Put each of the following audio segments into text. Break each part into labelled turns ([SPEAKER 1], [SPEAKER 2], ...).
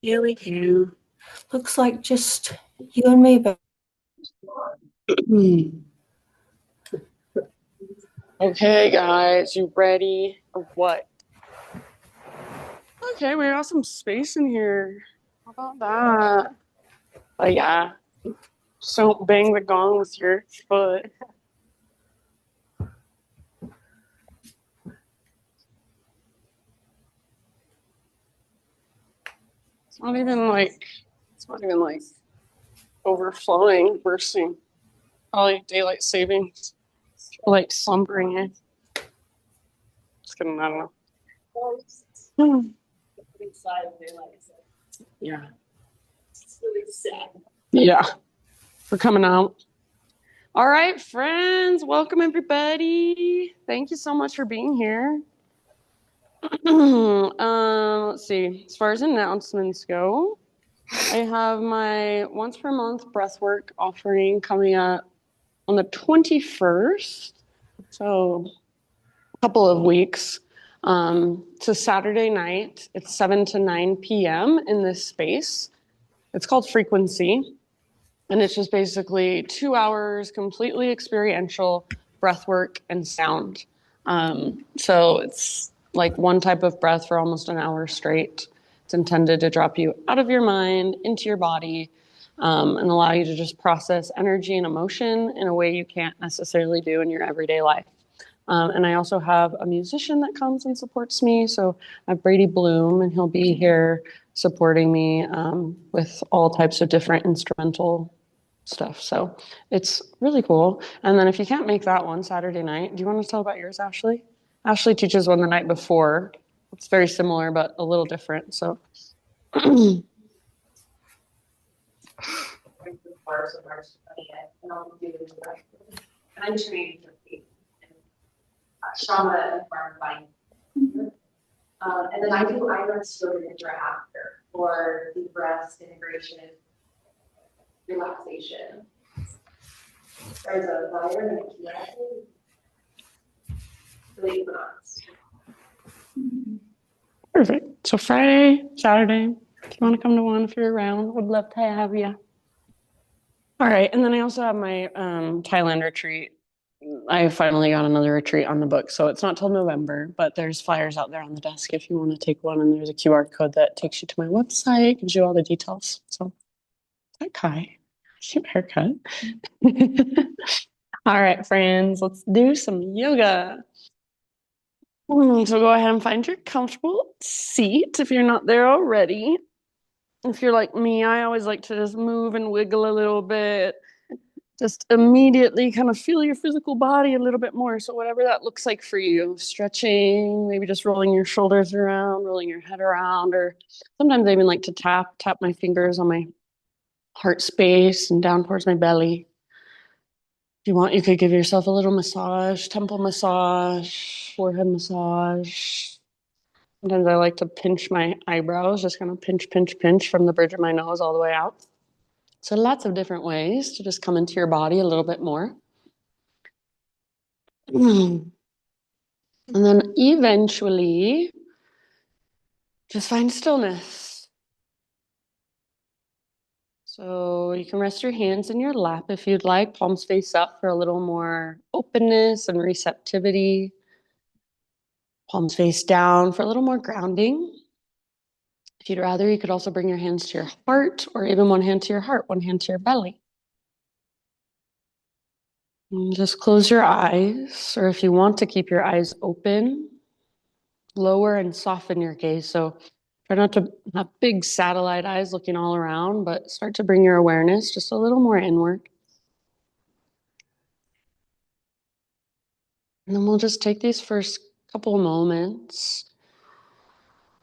[SPEAKER 1] Here we go. Looks like just you and me, but
[SPEAKER 2] Okay, guys, you ready or what? Okay, we got some space in here. How about that? But yeah, just don't bang the gong with your foot. It's not even like overflowing, bursting. Probably daylight savings. Like slumbering in. Just kidding, I don't know. Yeah. It's really sad. Yeah. We're coming out. All right, friends. Welcome, everybody. Thank you so much for being here. Let's see. As far as announcements go, I have my once per month breathwork offering coming up on the 21st. So a couple of weeks. It's a Saturday night. It's 7 to 9 p.m. in this space. It's called Frequency. And it's just basically 2 hours completely experiential breathwork and sound. So it's like one type of breath for almost an hour straight. It's intended to drop you out of your mind into your body and allow you to just process energy and emotion in a way you can't necessarily do in your everyday life. And I also have a musician that comes and supports me. So I have Brady Bloom, and he'll be here supporting me with all types of different instrumental stuff. So it's really cool. And then if you can't make that one Saturday night, do you want to tell about yours, Ashley? Ashley teaches one the night before. It's very similar, but a little different. So.
[SPEAKER 1] I'm trained for trauma informed body. And then I do Iris yoga nidra after for deep breaths, integration, relaxation. There's a fire and a key. Really
[SPEAKER 2] Perfect. So Friday, Saturday, if you want to come to one, if you're around, would love to have you. All right. And then I also have my Thailand retreat. I finally got another retreat on the book. So it's not till November, but there's flyers out there on the desk if you want to take one. And there's a QR code that takes you to my website, gives you all the details. So, hi, Kai. Cute haircut. All right, friends, let's do some yoga. So go ahead and find your comfortable seat if you're not there already. If you're like me, I always like to just move and wiggle a little bit. Just immediately kind of feel your physical body a little bit more. So whatever that looks like for you, stretching, maybe just rolling your shoulders around, rolling your head around, or sometimes I even like to tap my fingers on my heart space and down towards my belly. If you want, you could give yourself a little massage, temple massage, forehead massage. Sometimes I like to pinch my eyebrows, just kind of pinch, pinch, pinch from the bridge of my nose all the way out. So lots of different ways to just come into your body a little bit more. And then eventually, just find stillness. So you can rest your hands in your lap if you'd like, palms face up for a little more openness and receptivity. Palms face down for a little more grounding. If you'd rather, you could also bring your hands to your heart, or even one hand to your heart, one hand to your belly. And just close your eyes, or if you want to keep your eyes open, lower and soften your gaze. So try not to have big satellite eyes looking all around, but start to bring your awareness just a little more inward. And then we'll just take these first couple moments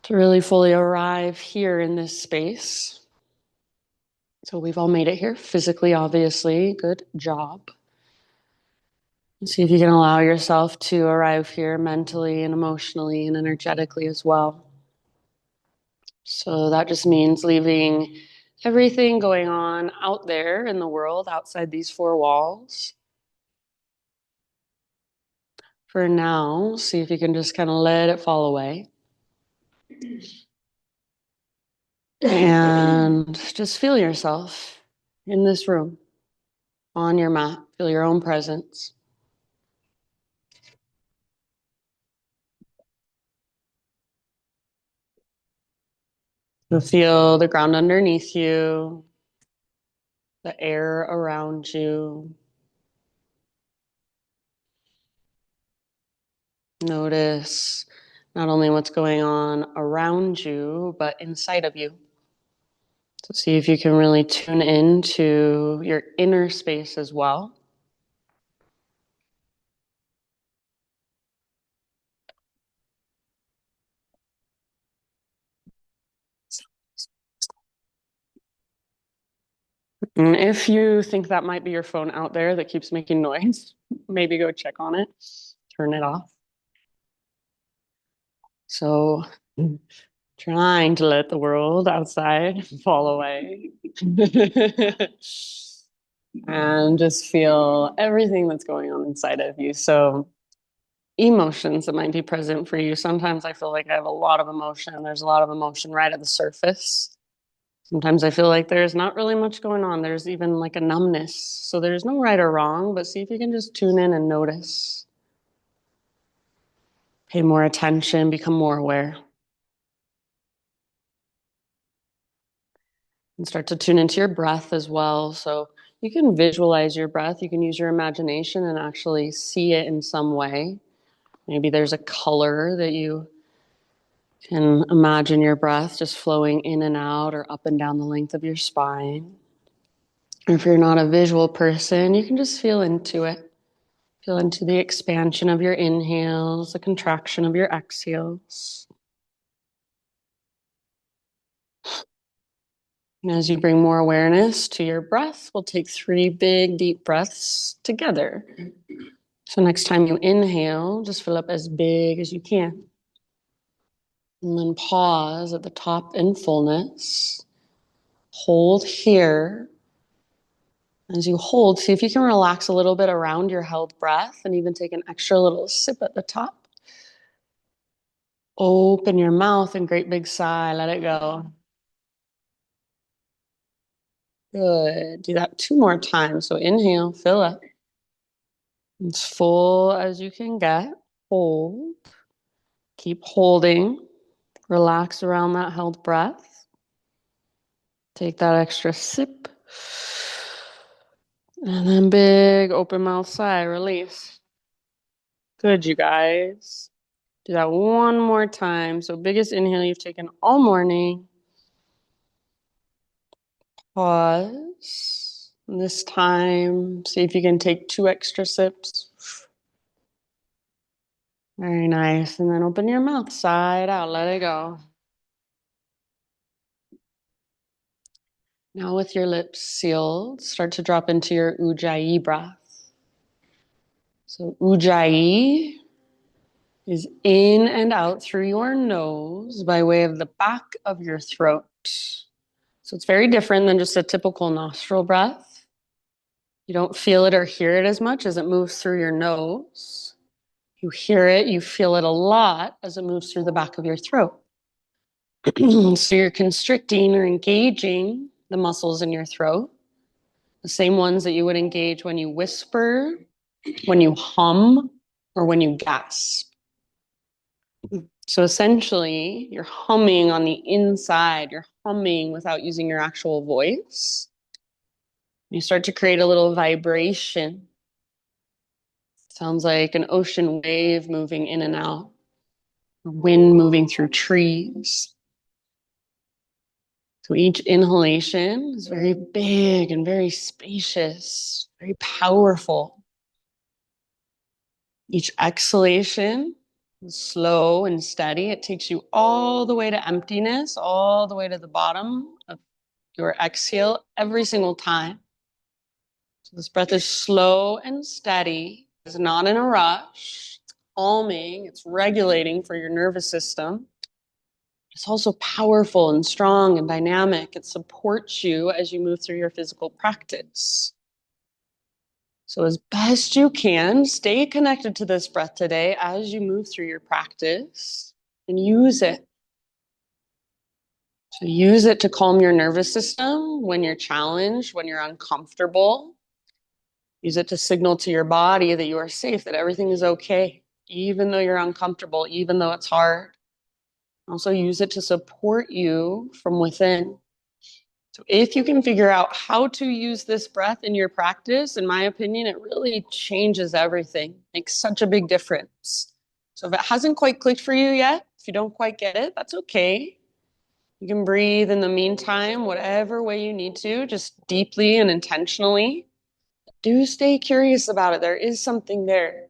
[SPEAKER 2] to really fully arrive here in this space. So we've all made it here physically, obviously. Good job. And see if you can allow yourself to arrive here mentally and emotionally and energetically as well. So that just means leaving everything going on out there in the world outside these four walls For now, see if you can just kind of let it fall away. And just feel yourself in this room, on your mat. Feel your own presence. You'll feel the ground underneath you, the air around you. Notice not only what's going on around you, but inside of you. So see if you can really tune into your inner space as well. And if you think that might be your phone out there that keeps making noise, maybe go check on it, turn it off. So, trying to let the world outside fall away. And just feel everything that's going on inside of you. So, emotions that might be present for you. Sometimes I feel like I have a lot of emotion. There's a lot of emotion right at the surface. Sometimes I feel like there's not really much going on. There's even like a numbness. So there's no right or wrong, but see if you can just tune in and notice. Pay more attention, become more aware. And start to tune into your breath as well. So you can visualize your breath. You can use your imagination and actually see it in some way. Maybe there's a color that you can imagine your breath just flowing in and out or up and down the length of your spine. Or if you're not a visual person, you can just feel into it. Feel into the expansion of your inhales, the contraction of your exhales. And as you bring more awareness to your breath, we'll take 3 big, deep breaths together. So next time you inhale, just fill up as big as you can. And then pause at the top in fullness. Hold here. As you hold, see if you can relax a little bit around your held breath and even take an extra little sip at the top. Open your mouth and great big sigh. Let it go. Good. Do that 2 more times. So inhale, fill up. As full as you can get. Hold. Keep holding. Relax around that held breath. Take that extra sip. And then big open mouth sigh, release. Good, you guys. Do that 1 more time. So biggest inhale you've taken all morning. Pause. And this time, see if you can take 2 extra sips. Very nice. And then open your mouth side out. Let it go. Now with your lips sealed, start to drop into your Ujjayi breath. So Ujjayi is in and out through your nose by way of the back of your throat. So it's very different than just a typical nostril breath. You don't feel it or hear it as much as it moves through your nose. You hear it, you feel it a lot as it moves through the back of your throat. So you're constricting or engaging the muscles in your throat, the same ones that you would engage when you whisper, when you hum, or when you gasp. So essentially, you're humming on the inside, you're humming without using your actual voice. You start to create a little vibration. Sounds like an ocean wave moving in and out, wind moving through trees. So each inhalation is very big and very spacious, very powerful. Each exhalation is slow and steady. It takes you all the way to emptiness, all the way to the bottom of your exhale every single time. So this breath is slow and steady. It's not in a rush. It's calming. It's regulating for your nervous system. It's also powerful and strong and dynamic. It supports you as you move through your physical practice. So as best you can, stay connected to this breath today as you move through your practice and use it. So use it to calm your nervous system when you're challenged, when you're uncomfortable. Use it to signal to your body that you are safe, that everything is okay, even though you're uncomfortable, even though it's hard. Also use it to support you from within. So if you can figure out how to use this breath in your practice, in my opinion, it really changes everything. Makes such a big difference. So if it hasn't quite clicked for you yet, if you don't quite get it, that's okay. You can breathe in the meantime, whatever way you need to, just deeply and intentionally. Do stay curious about it. There is something there.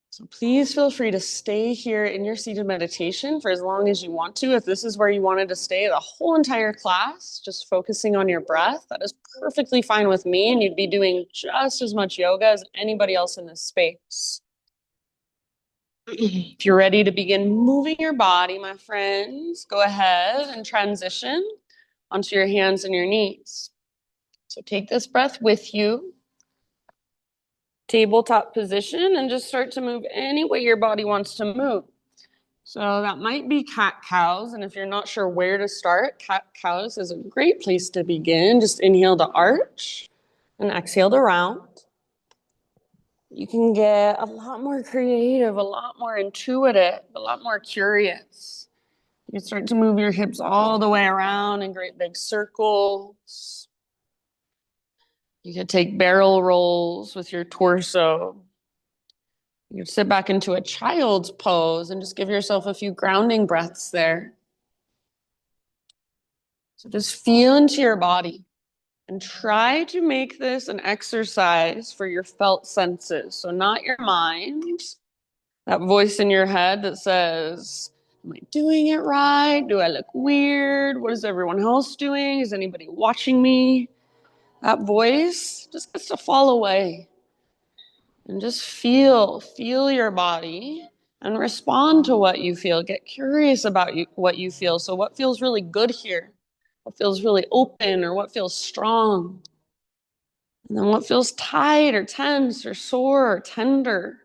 [SPEAKER 2] So please feel free to stay here in your seated meditation for as long as you want to. If this is where you wanted to stay the whole entire class, just focusing on your breath, that is perfectly fine with me, and you'd be doing just as much yoga as anybody else in this space. If you're ready to begin moving your body, my friends, go ahead and transition onto your hands and your knees. So take this breath with you. Tabletop position, and just start to move any way your body wants to move. So that might be cat-cows, and if you're not sure where to start, cat-cows is a great place to begin. Just inhale to arch and exhale to round. You can get a lot more creative, a lot more intuitive, a lot more curious. You start to move your hips all the way around in great big circles. You could take barrel rolls with your torso. You could sit back into a child's pose and just give yourself a few grounding breaths there. So just feel into your body and try to make this an exercise for your felt senses. So not your mind, that voice in your head that says, am I doing it right? Do I look weird? What is everyone else doing? Is anybody watching me? That voice just gets to fall away. And just feel your body and respond to what you feel. Get curious about what you feel. So what feels really good here? What feels really open, or what feels strong? And then what feels tight or tense or sore or tender?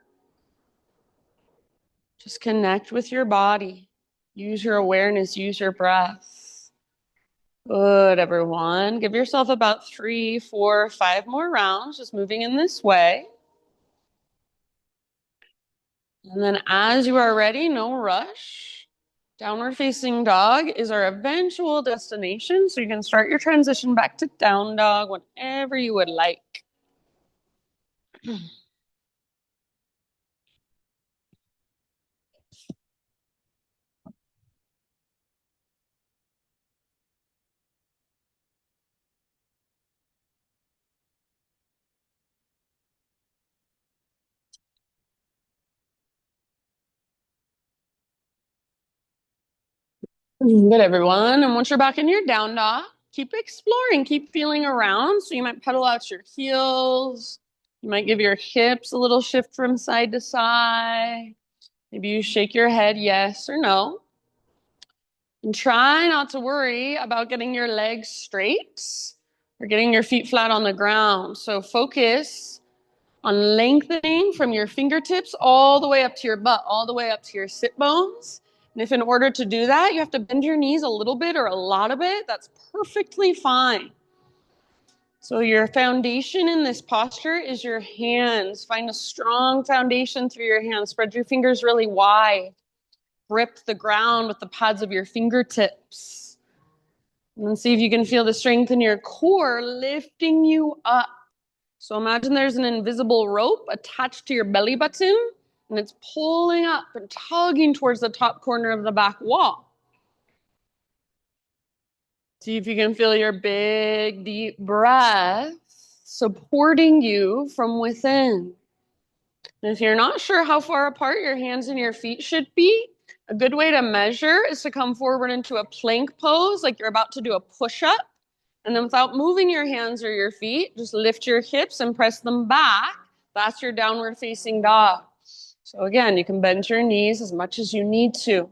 [SPEAKER 2] Just connect with your body. Use your awareness, use your breath. Good, everyone. Give yourself about 3, 4, 5 more rounds, just moving in this way. And then as you are ready, no rush. Downward facing dog is our eventual destination. So you can start your transition back to down dog whenever you would like. Good, everyone. And once you're back in your down dog, keep exploring, keep feeling around. So you might pedal out your heels. You might give your hips a little shift from side to side. Maybe you shake your head yes or no. And try not to worry about getting your legs straight or getting your feet flat on the ground. So focus on lengthening from your fingertips all the way up to your butt, all the way up to your sit bones. And if in order to do that, you have to bend your knees a little bit or a lot of it, that's perfectly fine. So your foundation in this posture is your hands. Find a strong foundation through your hands. Spread your fingers really wide. Grip the ground with the pads of your fingertips. And then see if you can feel the strength in your core lifting you up. So imagine there's an invisible rope attached to your belly button, and it's pulling up and tugging towards the top corner of the back wall. See if you can feel your big, deep breath supporting you from within. And if you're not sure how far apart your hands and your feet should be, a good way to measure is to come forward into a plank pose, like you're about to do a push-up. And then without moving your hands or your feet, just lift your hips and press them back. That's your downward facing dog. So again, you can bend your knees as much as you need to.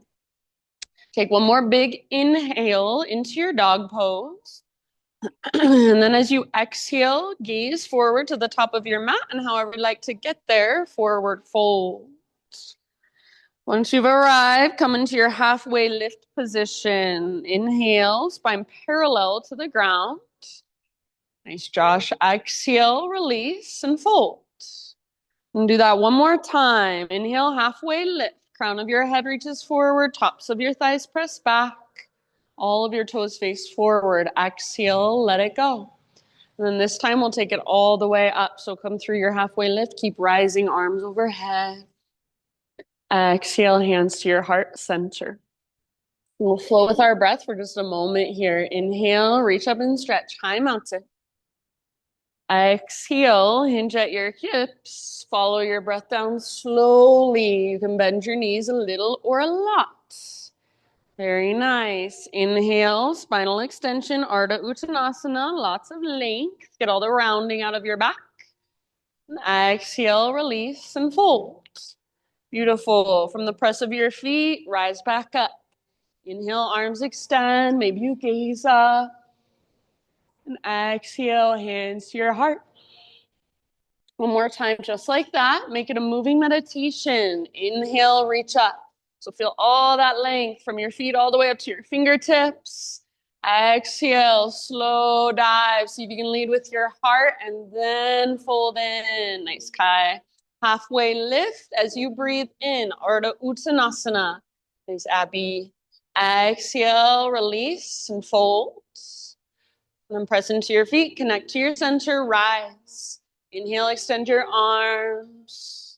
[SPEAKER 2] Take one more big inhale into your dog pose. And then as you exhale, gaze forward to the top of your mat, and however you like to get there, forward fold. Once you've arrived, come into your halfway lift position. Inhale, spine parallel to the ground. Nice, Josh. Exhale, release, and fold. And do that one more time. Inhale, halfway lift. Crown of your head reaches forward, tops of your thighs press back. All of your toes face forward. Exhale, let it go. And then this time we'll take it all the way up. So come through your halfway lift. Keep rising, arms overhead. Exhale, hands to your heart center. We'll flow with our breath for just a moment here. Inhale, reach up and stretch. High mountain. Exhale, hinge at your hips. Follow your breath down slowly. You can bend your knees a little or a lot. Very nice. Inhale, spinal extension, Ardha Uttanasana, lots of length. Get all the rounding out of your back. Exhale, release, and fold. Beautiful. From the press of your feet, rise back up. Inhale, arms extend. Maybe you gaze up. And exhale, hands to your heart. One more time, just like that. Make it a moving meditation. Inhale, reach up. So feel all that length from your feet all the way up to your fingertips. Exhale, slow dive. See if you can lead with your heart and then fold in. Nice, Kai. Halfway lift as you breathe in, Ardha Uttanasana. Nice, Abby. Exhale, release and fold. And then press into your feet, connect to your center, rise. Inhale, extend your arms.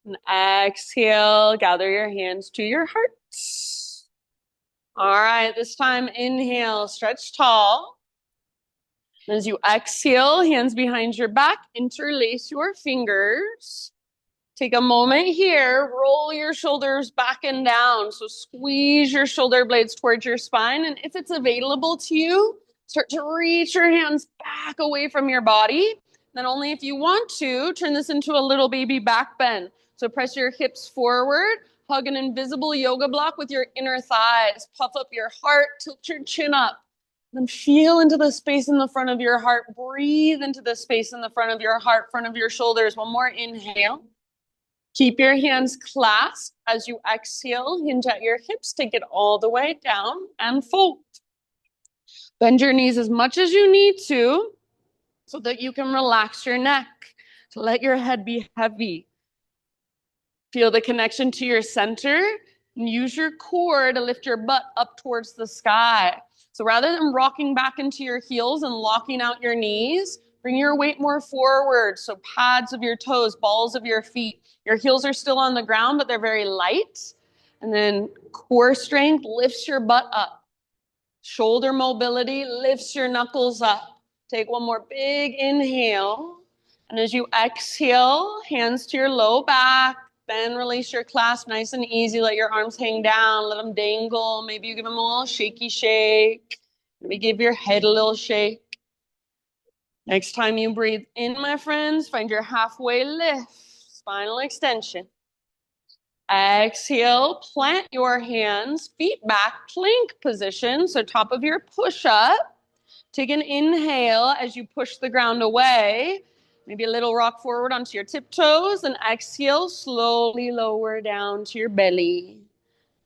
[SPEAKER 2] And exhale, gather your hands to your heart. All right, this time inhale, stretch tall. As you exhale, hands behind your back, interlace your fingers. Take a moment here, roll your shoulders back and down. So squeeze your shoulder blades towards your spine. And if it's available to you, start to reach your hands back away from your body. Then only if you want to, turn this into a little baby back bend. So press your hips forward, hug an invisible yoga block with your inner thighs. Puff up your heart, tilt your chin up. Then feel into the space in the front of your heart. Breathe into the space in the front of your heart, front of your shoulders. One more inhale. Keep your hands clasped as you exhale. Hinge at your hips. Take it all the way down and fold. Bend your knees as much as you need to so that you can relax your neck. So let your head be heavy. Feel the connection to your center and use your core to lift your butt up towards the sky. So rather than rocking back into your heels and locking out your knees, bring your weight more forward. So pads of your toes, balls of your feet. Your heels are still on the ground, but they're very light. And then core strength lifts your butt up. Shoulder mobility lifts your knuckles up. Take one more big inhale. And as you exhale, hands to your low back. Then release your clasp nice and easy. Let your arms hang down. Let them dangle. Maybe you give them a little shaky shake. Maybe give your head a little shake. Next time you breathe in, my friends, find your halfway lift. Spinal extension. Exhale, plant your hands, feet back, plank position. So top of your push-up. Take an inhale as you push the ground away. Maybe a little rock forward onto your tiptoes. And exhale, slowly lower down to your belly.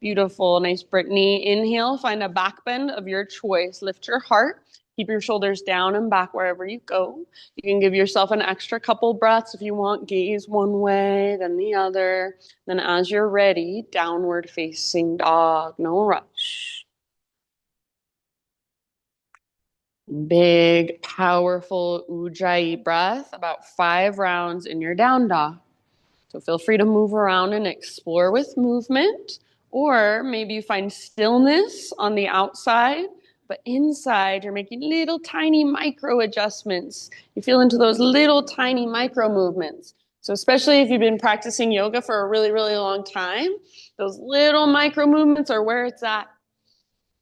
[SPEAKER 2] Beautiful. Nice, Brittany. Inhale, find a back bend of your choice. Lift your heart. Keep your shoulders down and back wherever you go. You can give yourself an extra couple breaths if you want. Gaze one way, then the other. Then as you're ready, downward facing dog. No rush. Big, powerful Ujjayi breath, about 5 rounds in your down dog. So feel free to move around and explore with movement, or maybe you find stillness on the outside, but inside you're making little tiny micro adjustments. You feel into those little tiny micro movements. So especially if you've been practicing yoga for a really, really long time, those little micro movements are where it's at.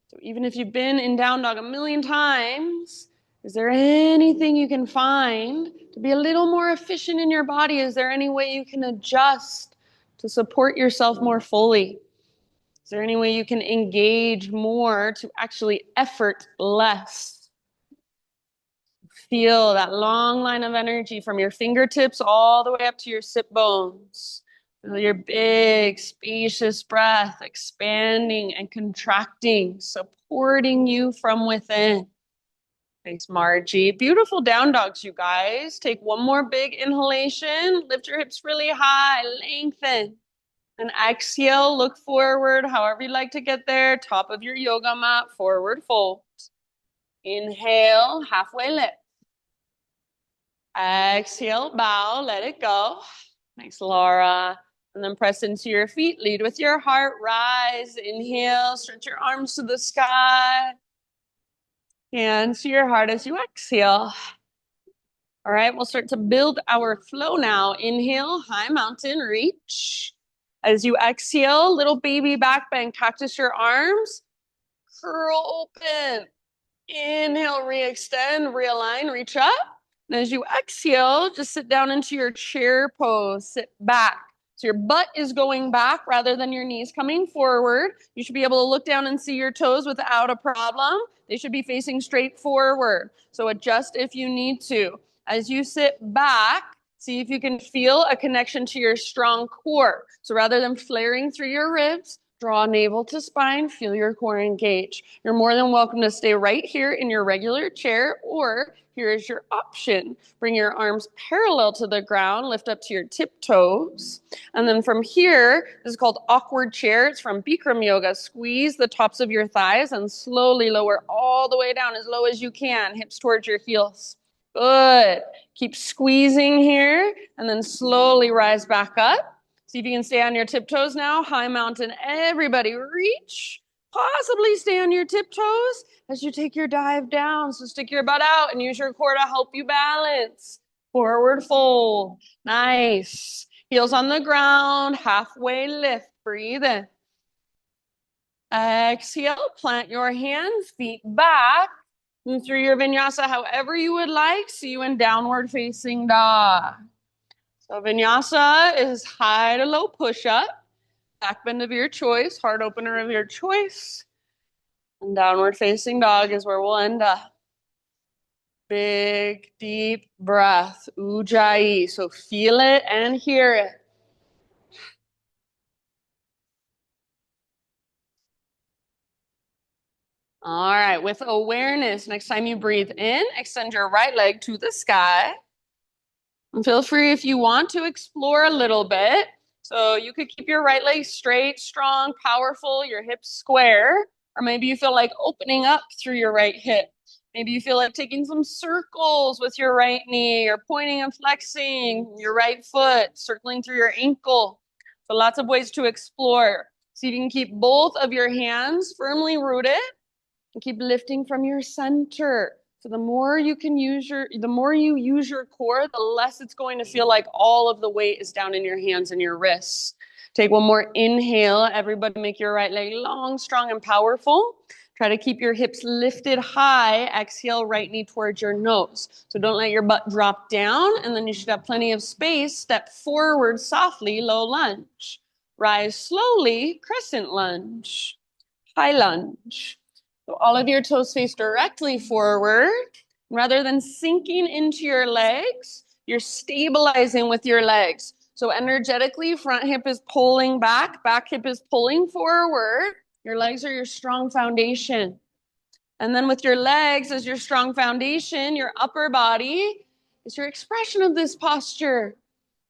[SPEAKER 2] So even if you've been in down dog a million times, is there anything you can find to be a little more efficient in your body? Is there any way you can adjust to support yourself more fully? Is there any way you can engage more to actually effort less? Feel that long line of energy from your fingertips all the way up to your sit bones. Feel your big, spacious breath expanding and contracting, supporting you from within. Thanks, Margie. Beautiful down dogs, you guys. Take one more big inhalation. Lift your hips really high, lengthen. And exhale, look forward, however you like to get there. Top of your yoga mat, forward fold. Inhale, halfway lift. Exhale, bow, let it go. Nice, Laura. And then press into your feet, lead with your heart, rise, inhale, stretch your arms to the sky. Hands to your heart as you exhale. All right, we'll start to build our flow now. Inhale, high mountain, reach. As you exhale, little baby back bend, cactus your arms, curl open. Inhale, re-extend, realign, reach up. And as you exhale, just sit down into your chair pose, sit back. So your butt is going back rather than your knees coming forward. You should be able to look down and see your toes without a problem. They should be facing straight forward. So adjust if you need to. As you sit back, see if you can feel a connection to your strong core. So rather than flaring through your ribs, draw navel to spine, feel your core engage. You're more than welcome to stay right here in your regular chair, or here is your option. Bring your arms parallel to the ground, lift up to your tiptoes. And then from here, this is called awkward chair. It's from Bikram yoga. Squeeze the tops of your thighs and slowly lower all the way down as low as you can, hips towards your heels. Good. Keep squeezing here and then slowly rise back up. See if you can stay on your tiptoes now. High mountain, everybody reach. Possibly stay on your tiptoes as you take your dive down. So stick your butt out and use your core to help you balance. Forward fold. Nice. Heels on the ground, halfway lift. Breathe in. Exhale, plant your hands, feet back. Move through your vinyasa however you would like. See you in downward facing dog. So vinyasa is high to low push-up, back bend of your choice, heart opener of your choice. And downward facing dog is where we'll end up. Big, deep breath, ujjayi. So feel it and hear it. All right, with awareness, next time you breathe in, extend your right leg to the sky. And feel free if you want to explore a little bit. So you could keep your right leg straight, strong, powerful, your hips square, or maybe you feel like opening up through your right hip. Maybe you feel like taking some circles with your right knee or pointing and flexing your right foot, circling through your ankle. So lots of ways to explore. See if you can keep both of your hands firmly rooted and keep lifting from your center. So the more you use your core, the less it's going to feel like all of the weight is down in your hands and your wrists. Take one more inhale. Everybody make your right leg long, strong, and powerful. Try to keep your hips lifted high. Exhale, right knee towards your nose. So don't let your butt drop down, and then you should have plenty of space. Step forward softly, low lunge. Rise slowly, crescent lunge. High lunge. So all of your toes face directly forward. Rather than sinking into your legs, you're stabilizing with your legs. So energetically, front hip is pulling back hip is pulling forward. Your legs are your strong foundation. And then with your legs as your strong foundation, your upper body is your expression of this posture.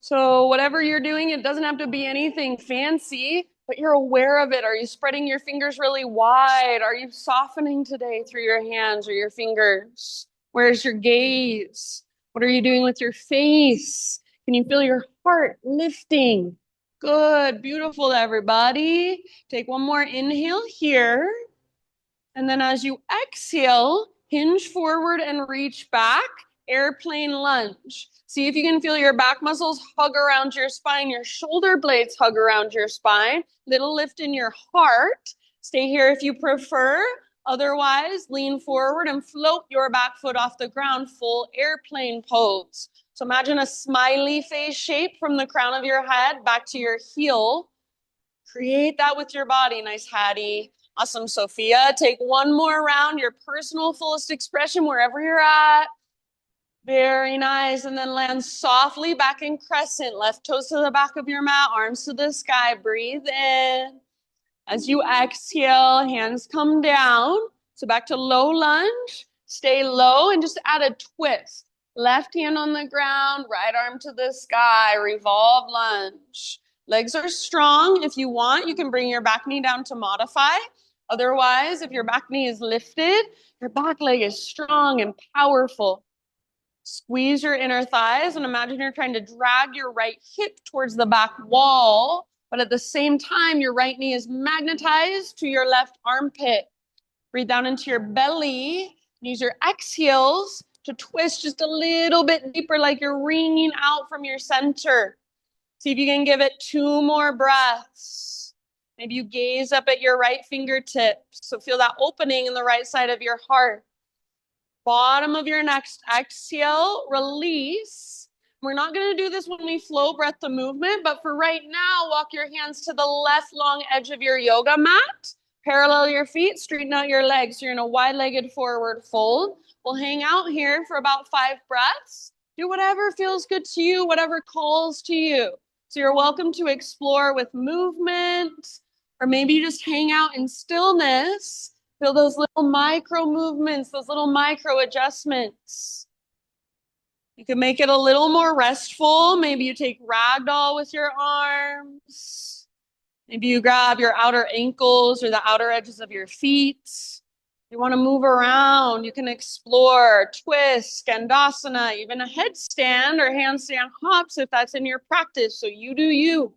[SPEAKER 2] So whatever you're doing, it doesn't have to be anything fancy, but you're aware of it. Are you spreading your fingers really wide? Are you softening today through your hands or your fingers? Where's your gaze? What are you doing with your face? Can you feel your heart lifting? Good, beautiful, everybody. Take one more inhale here. And then as you exhale, hinge forward and reach back, airplane lunge. See if you can feel your back muscles hug around your spine, your shoulder blades hug around your spine, little lift in your heart. Stay here if you prefer. Otherwise, lean forward and float your back foot off the ground, full airplane pose. So imagine a smiley face shape from the crown of your head back to your heel. Create that with your body. Nice, Hattie. Awesome, Sophia. Take one more round, your personal fullest expression wherever you're at. Very nice. And then land softly back in crescent. Left toes to the back of your mat, arms to the sky. Breathe in. As you exhale, hands come down. So back to low lunge. Stay low and just add a twist. Left hand on the ground, right arm to the sky. Revolve lunge. Legs are strong. If you want, you can bring your back knee down to modify. Otherwise, if your back knee is lifted, your back leg is strong and powerful. Squeeze your inner thighs and imagine you're trying to drag your right hip towards the back wall, but at the same time, your right knee is magnetized to your left armpit. Breathe down into your belly. Use your exhales to twist just a little bit deeper, like you're wringing out from your center. See if you can give it 2 more breaths. Maybe you gaze up at your right fingertips. So feel that opening in the right side of your heart. Bottom of your next exhale, release. We're not going to do this when we flow breath to movement, but for right now, walk your hands to the left long edge of your yoga mat. Parallel your feet, straighten out your legs. You're in a wide-legged forward fold. We'll hang out here for about 5 breaths. Do whatever feels good to you, whatever calls to you. So you're welcome to explore with movement, or maybe you just hang out in stillness. Feel those little micro movements, those little micro adjustments. You can make it a little more restful. Maybe you take ragdoll with your arms. Maybe you grab your outer ankles or the outer edges of your feet. You want to move around. You can explore twist, skandasana, even a headstand or handstand hops if that's in your practice. So you do you.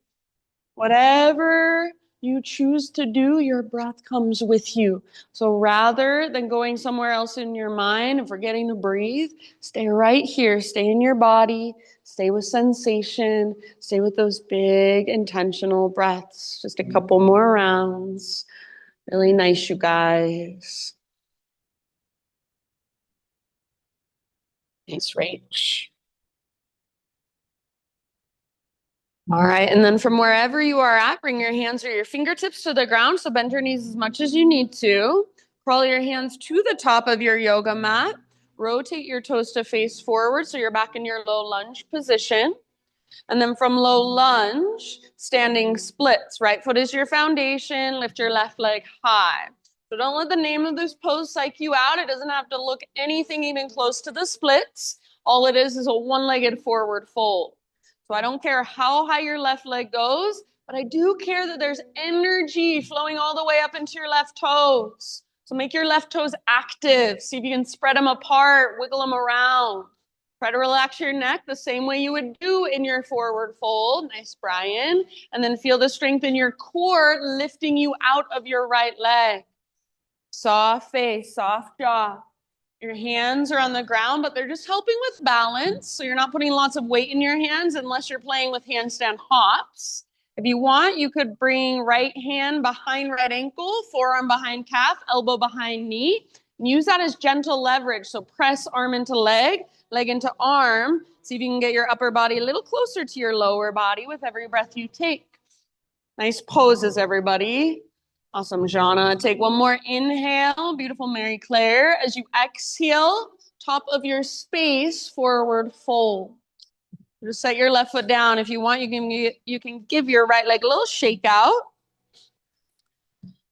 [SPEAKER 2] Whatever you choose to do, your breath comes with you. So rather than going somewhere else in your mind and forgetting to breathe, stay right here, stay in your body, stay with sensation, stay with those big intentional breaths. Just a couple more rounds. Really nice, you guys. Nice range. All right, and then from wherever you are at, bring your hands or your fingertips to the ground. So bend your knees as much as you need to. Crawl your hands to the top of your yoga mat. Rotate your toes to face forward so you're back in your low lunge position. And then from low lunge, standing splits. Right foot is your foundation. Lift your left leg high. So don't let the name of this pose psych you out. It doesn't have to look anything even close to the splits. All it is a one-legged forward fold. So I don't care how high your left leg goes, but I do care that there's energy flowing all the way up into your left toes. So make your left toes active. See if you can spread them apart, wiggle them around. Try to relax your neck the same way you would do in your forward fold. Nice, Brian. And then feel the strength in your core lifting you out of your right leg. Soft face, soft jaw. Your hands are on the ground, but they're just helping with balance. So you're not putting lots of weight in your hands unless you're playing with handstand hops. If you want, you could bring right hand behind right ankle, forearm behind calf, elbow behind knee. And use that as gentle leverage. So press arm into leg, leg into arm. See if you can get your upper body a little closer to your lower body with every breath you take. Nice poses, everybody. Awesome, Jana. Take one more inhale. Beautiful, Mary Claire. As you exhale, top of your space, forward fold. Just set your left foot down. If you want, you can give your right leg a little shake out.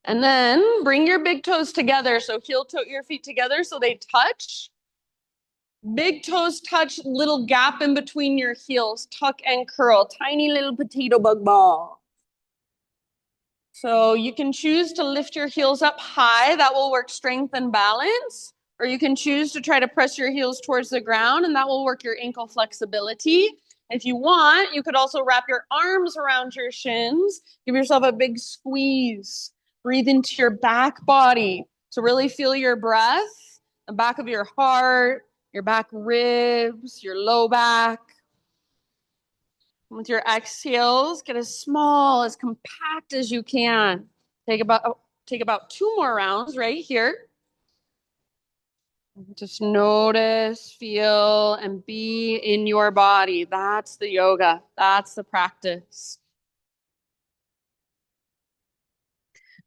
[SPEAKER 2] And then bring your big toes together. So heel toe your feet together so they touch. Big toes touch, little gap in between your heels. Tuck and curl. Tiny little potato bug ball. So you can choose to lift your heels up high. That will work strength and balance. Or you can choose to try to press your heels towards the ground, and that will work your ankle flexibility. If you want, you could also wrap your arms around your shins. Give yourself a big squeeze. Breathe into your back body. So really feel your breath, the back of your heart, your back ribs, your low back. With your exhales, get as small, as compact as you can. Take about 2 more rounds right here. Just notice, feel, and be in your body. That's the yoga. That's the practice.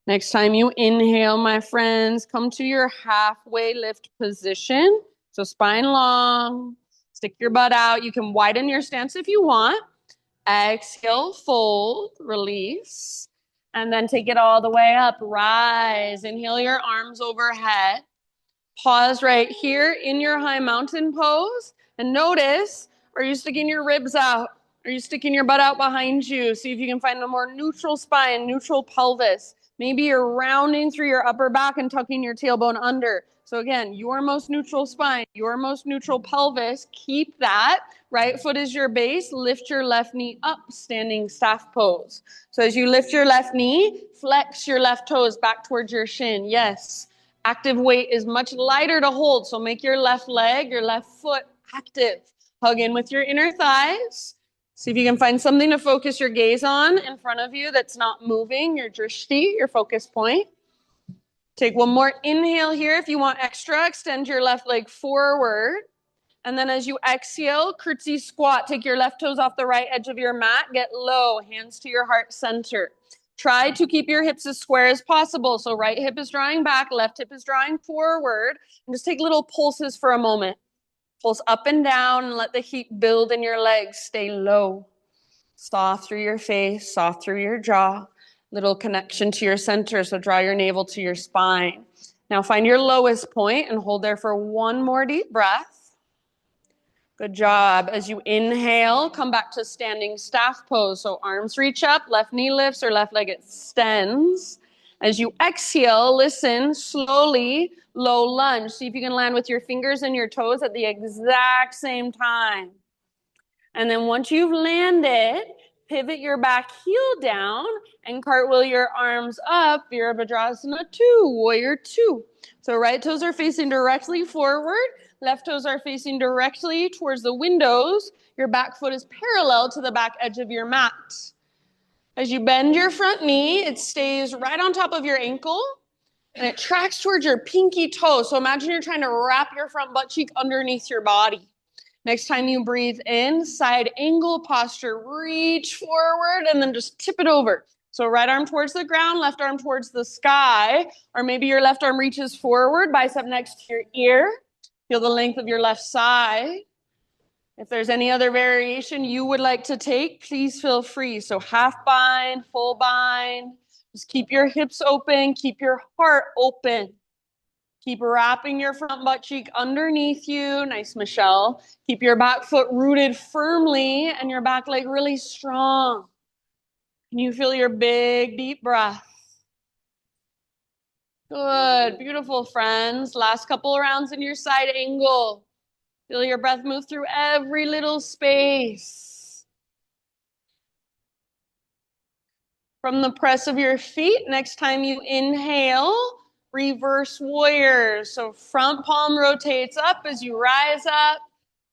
[SPEAKER 2] Next time you inhale, my friends, come to your halfway lift position. So spine long, Stick your butt out. You can widen your stance if you want. Exhale, fold, release, and then take it all the way up. Rise. Inhale your arms overhead. Pause right here in your high mountain pose and notice, are you sticking your ribs out? Are you sticking your butt out behind you? See if you can find a more neutral spine, neutral pelvis. Maybe you're rounding through your upper back and tucking your tailbone under. So again, your most neutral spine, your most neutral pelvis, keep that. Right foot is your base. Lift your left knee up, standing staff pose. So as you lift your left knee, flex your left toes back towards your shin. Yes. Active weight is much lighter to hold, so make your left leg, your left foot active. Hug in with your inner thighs. See if you can find something to focus your gaze on in front of you that's not moving, your drishti, your focus point. Take one more inhale here. If you want extra, extend your left leg forward. And then as you exhale, curtsy squat. Take your left toes off the right edge of your mat. Get low, hands to your heart center. Try to keep your hips as square as possible. So right hip is drawing back, left hip is drawing forward. And just take little pulses for a moment. Pulse up and down and let the heat build in your legs. Stay low. Soft through your face, soft through your jaw. Little connection to your center. So draw your navel to your spine. Now find your lowest point and hold there for one more deep breath. Good job. As you inhale, come back to standing staff pose. So arms reach up, left knee lifts or left leg extends. As you exhale, listen slowly, low lunge. See if you can land with your fingers and your toes at the exact same time. And then once you've landed, pivot your back heel down and cartwheel your arms up, Virabhadrasana 2, Warrior 2. So right toes are facing directly forward, left toes are facing directly towards the windows. Your back foot is parallel to the back edge of your mat. As you bend your front knee, it stays right on top of your ankle and it tracks towards your pinky toe. So imagine you're trying to wrap your front butt cheek underneath your body. Next time you breathe in, side angle posture, reach forward and then just tip it over. So right arm towards the ground, left arm towards the sky, or maybe your left arm reaches forward, bicep next to your ear. Feel the length of your left side. If there's any other variation you would like to take, please feel free. So half bind, full bind. Just keep your hips open, keep your heart open. Keep wrapping your front butt cheek underneath you. Nice, Michelle. Keep your back foot rooted firmly and your back leg really strong. Can you feel your big, deep breath? Good. Beautiful, friends. Last couple of rounds in your side angle. Feel your breath move through every little space. From the press of your feet, next time you inhale, reverse warrior. So front palm rotates up as you rise up,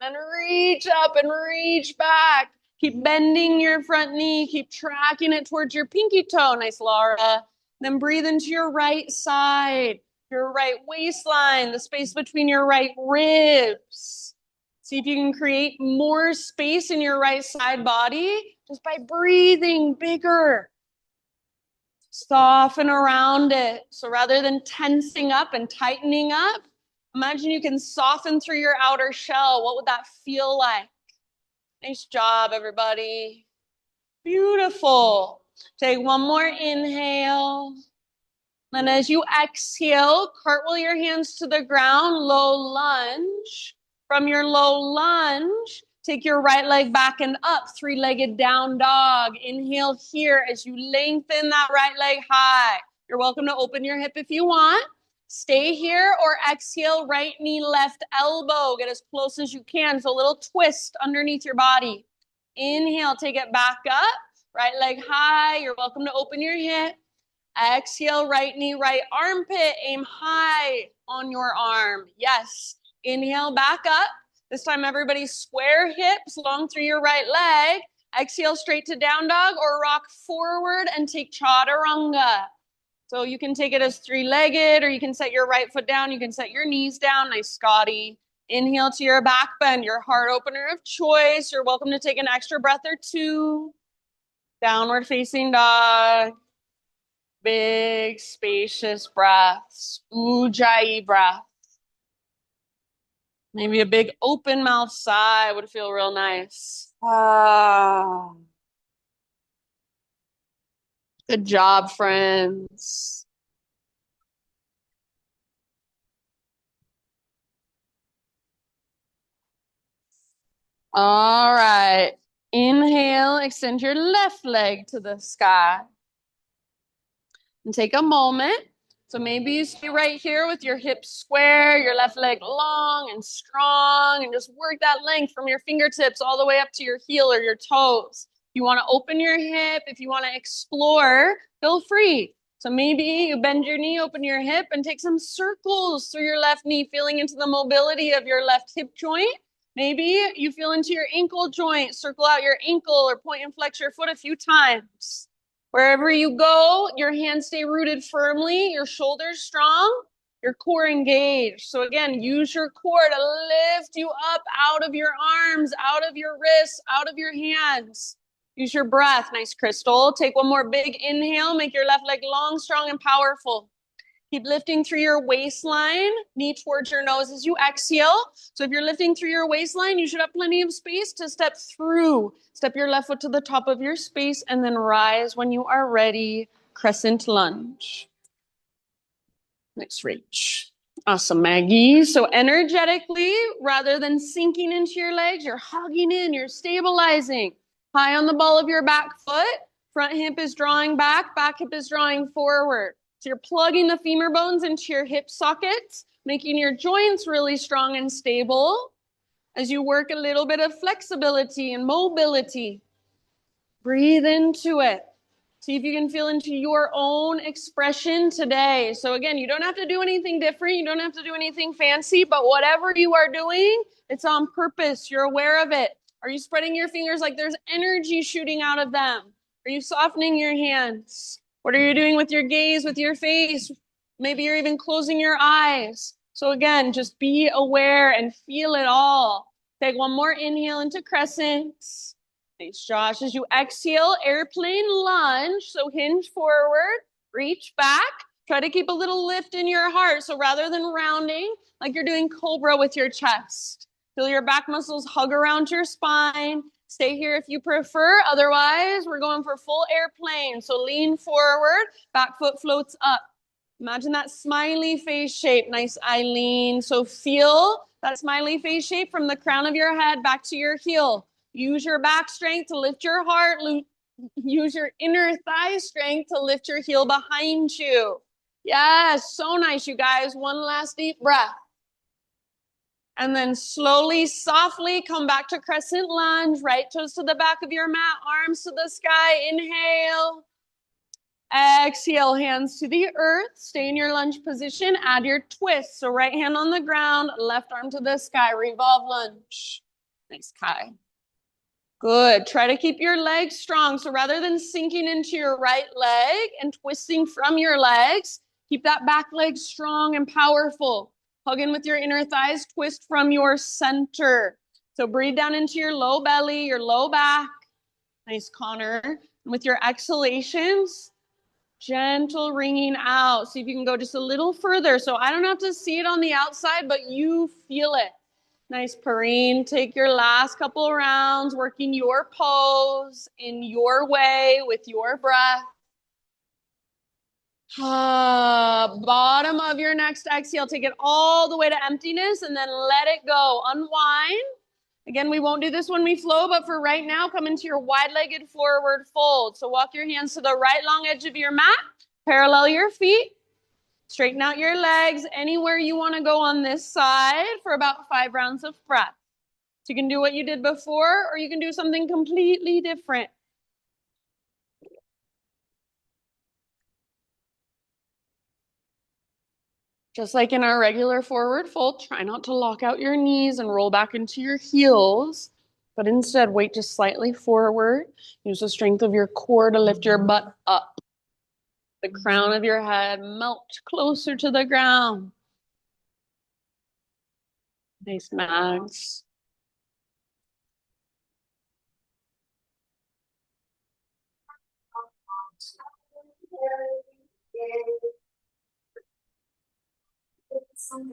[SPEAKER 2] then reach up and reach back. Keep bending your front knee. Keep tracking it towards your pinky toe. Nice, Laura. Then breathe into your right side, your right waistline, the space between your right ribs. See if you can create more space in your right side body just by breathing bigger. Soften around it. So rather than tensing up and tightening up, imagine you can soften through your outer shell. What would that feel like? Nice job, everybody. Beautiful. Take one more inhale. And as you exhale, cartwheel your hands to the ground, low lunge. From your low lunge, take your right leg back and up, three-legged down dog. Inhale here as you lengthen that right leg high. You're welcome to open your hip if you want. Stay here or exhale, right knee, left elbow. Get as close as you can. So a little twist underneath your body. Inhale, take it back up. Right leg high. You're welcome to open your hip. Exhale, right knee, right armpit. Aim high on your arm. Yes. Inhale, back up. This time, everybody square hips, long through your right leg. Exhale, straight to down dog or rock forward and take chaturanga. So you can take it as three-legged or you can set your right foot down. You can set your knees down. Nice, Scotty. Inhale to your back bend, your heart opener of choice. You're welcome to take an extra breath or two. Downward facing dog. Big, spacious breaths. Ujjayi breath. Maybe a big open mouth sigh would feel real nice. Ah, good job, friends. All right. Inhale, extend your left leg to the sky. And take a moment. So maybe you stay right here with your hips square, your left leg long and strong, and just work that length from your fingertips all the way up to your heel or your toes. If you want to open your hip, if you want to explore, feel free. So maybe you bend your knee, open your hip, and take some circles through your left knee, feeling into the mobility of your left hip joint. Maybe you feel into your ankle joint, circle out your ankle or point and flex your foot a few times. Wherever you go, your hands stay rooted firmly, your shoulders strong, your core engaged. So again, use your core to lift you up out of your arms, out of your wrists, out of your hands. Use your breath. Nice, Crystal. Take one more big inhale. Make your left leg long, strong, and powerful. Keep lifting through your waistline, knee towards your nose as you exhale. So if you're lifting through your waistline, you should have plenty of space to step through. Step your left foot to the top of your space and then rise when you are ready. Crescent lunge. Next reach. Awesome, Maggie. So energetically, rather than sinking into your legs, you're hugging in, you're stabilizing. High on the ball of your back foot. Front hip is drawing back hip is drawing forward. So you're plugging the femur bones into your hip sockets, making your joints really strong and stable as you work a little bit of flexibility and mobility. Breathe into it. See if you can feel into your own expression today. So again, you don't have to do anything different. You don't have to do anything fancy, but whatever you are doing, it's on purpose. You're aware of it. Are you spreading your fingers like there's energy shooting out of them? Are you softening your hands? What are you doing with your gaze, with your face? Maybe you're even closing your eyes. So again, just be aware and feel it all. Take one more inhale into crescents. Thanks, Josh. As you exhale, airplane lunge. So hinge forward, reach back. Try to keep a little lift in your heart. So rather than rounding, like you're doing cobra with your chest. Feel your back muscles hug around your spine. Stay here if you prefer. Otherwise, we're going for full airplane. So lean forward, back foot floats up. Imagine that smiley face shape. Nice, Eileen. So feel that smiley face shape from the crown of your head back to your heel. Use your back strength to lift your heart. Use your inner thigh strength to lift your heel behind you. Yes, so nice, you guys. One last deep breath. And then slowly, softly come back to crescent lunge. Right toes to the back of your mat, arms to the sky. Inhale. Exhale, hands to the earth. Stay in your lunge position. Add your twist. So right hand on the ground, left arm to the sky. Revolve lunge. Nice, Kai. Good. Try to keep your legs strong. So rather than sinking into your right leg and twisting from your legs, keep that back leg strong and powerful. Hug in with your inner thighs. Twist from your center. So breathe down into your low belly, your low back. Nice, Connor. And with your exhalations, gentle wringing out. See if you can go just a little further. So I don't have to see it on the outside, but you feel it. Nice, Perrine. Take your last couple rounds, working your pose in your way with your breath. Bottom of your next exhale, take it all the way to emptiness and then let it go. Unwind. Again, we won't do this when we flow, but for right now, come into your wide-legged forward fold. So walk your hands to the right long edge of your mat, parallel your feet, straighten out your legs anywhere you want to go on this side for about 5 rounds of breath. So you can do what you did before, or you can do something completely different. Just like in our regular forward fold, try not to lock out your knees and roll back into your heels, but instead weight just slightly forward. Use the strength of your core to lift your butt up. The crown of your head melt closer to the ground. Nice, Mags.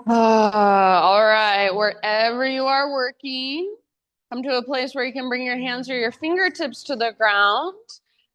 [SPEAKER 2] All right, wherever you are working, come to a place where you can bring your hands or your fingertips to the ground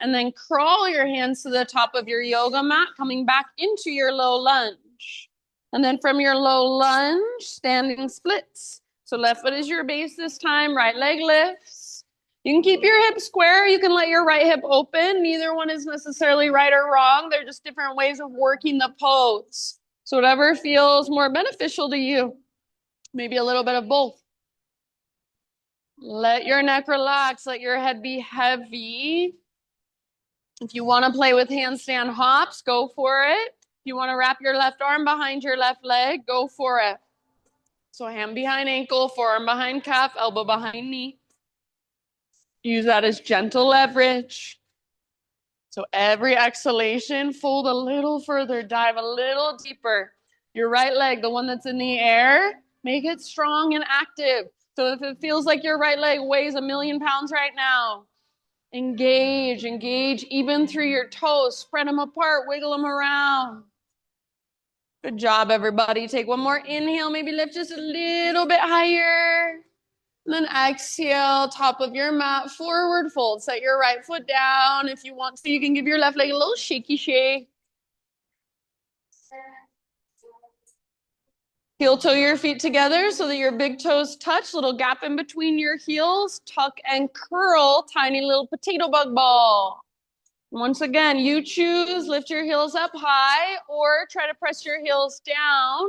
[SPEAKER 2] and then crawl your hands to the top of your yoga mat, coming back into your low lunge. And then from your low lunge, standing splits. So left foot is your base this time, right leg lifts. You can keep your hips square. You can let your right hip open. Neither one is necessarily right or wrong. They're just different ways of working the pose. So whatever feels more beneficial to you. Maybe a little bit of both. Let your neck relax. Let your head be heavy. If you want to play with handstand hops, go for it. If you want to wrap your left arm behind your left leg, go for it. So hand behind ankle, forearm behind calf, elbow behind knee. Use that as gentle leverage. So every exhalation, fold a little further, dive a little deeper. Your right leg, the one that's in the air, make it strong and active. So if it feels like your right leg weighs 1,000,000 pounds right now, engage even through your toes. Spread them apart, wiggle them around. Good job, everybody. Take one more inhale, maybe lift just a little bit higher. And then exhale, top of your mat, forward fold. Set your right foot down. If you want to, you can give your left leg a little shaky shake. Heel toe your feet together so that your big toes touch. Little gap in between your heels. Tuck and curl, tiny little potato bug ball. Once again, you choose, lift your heels up high or try to press your heels down.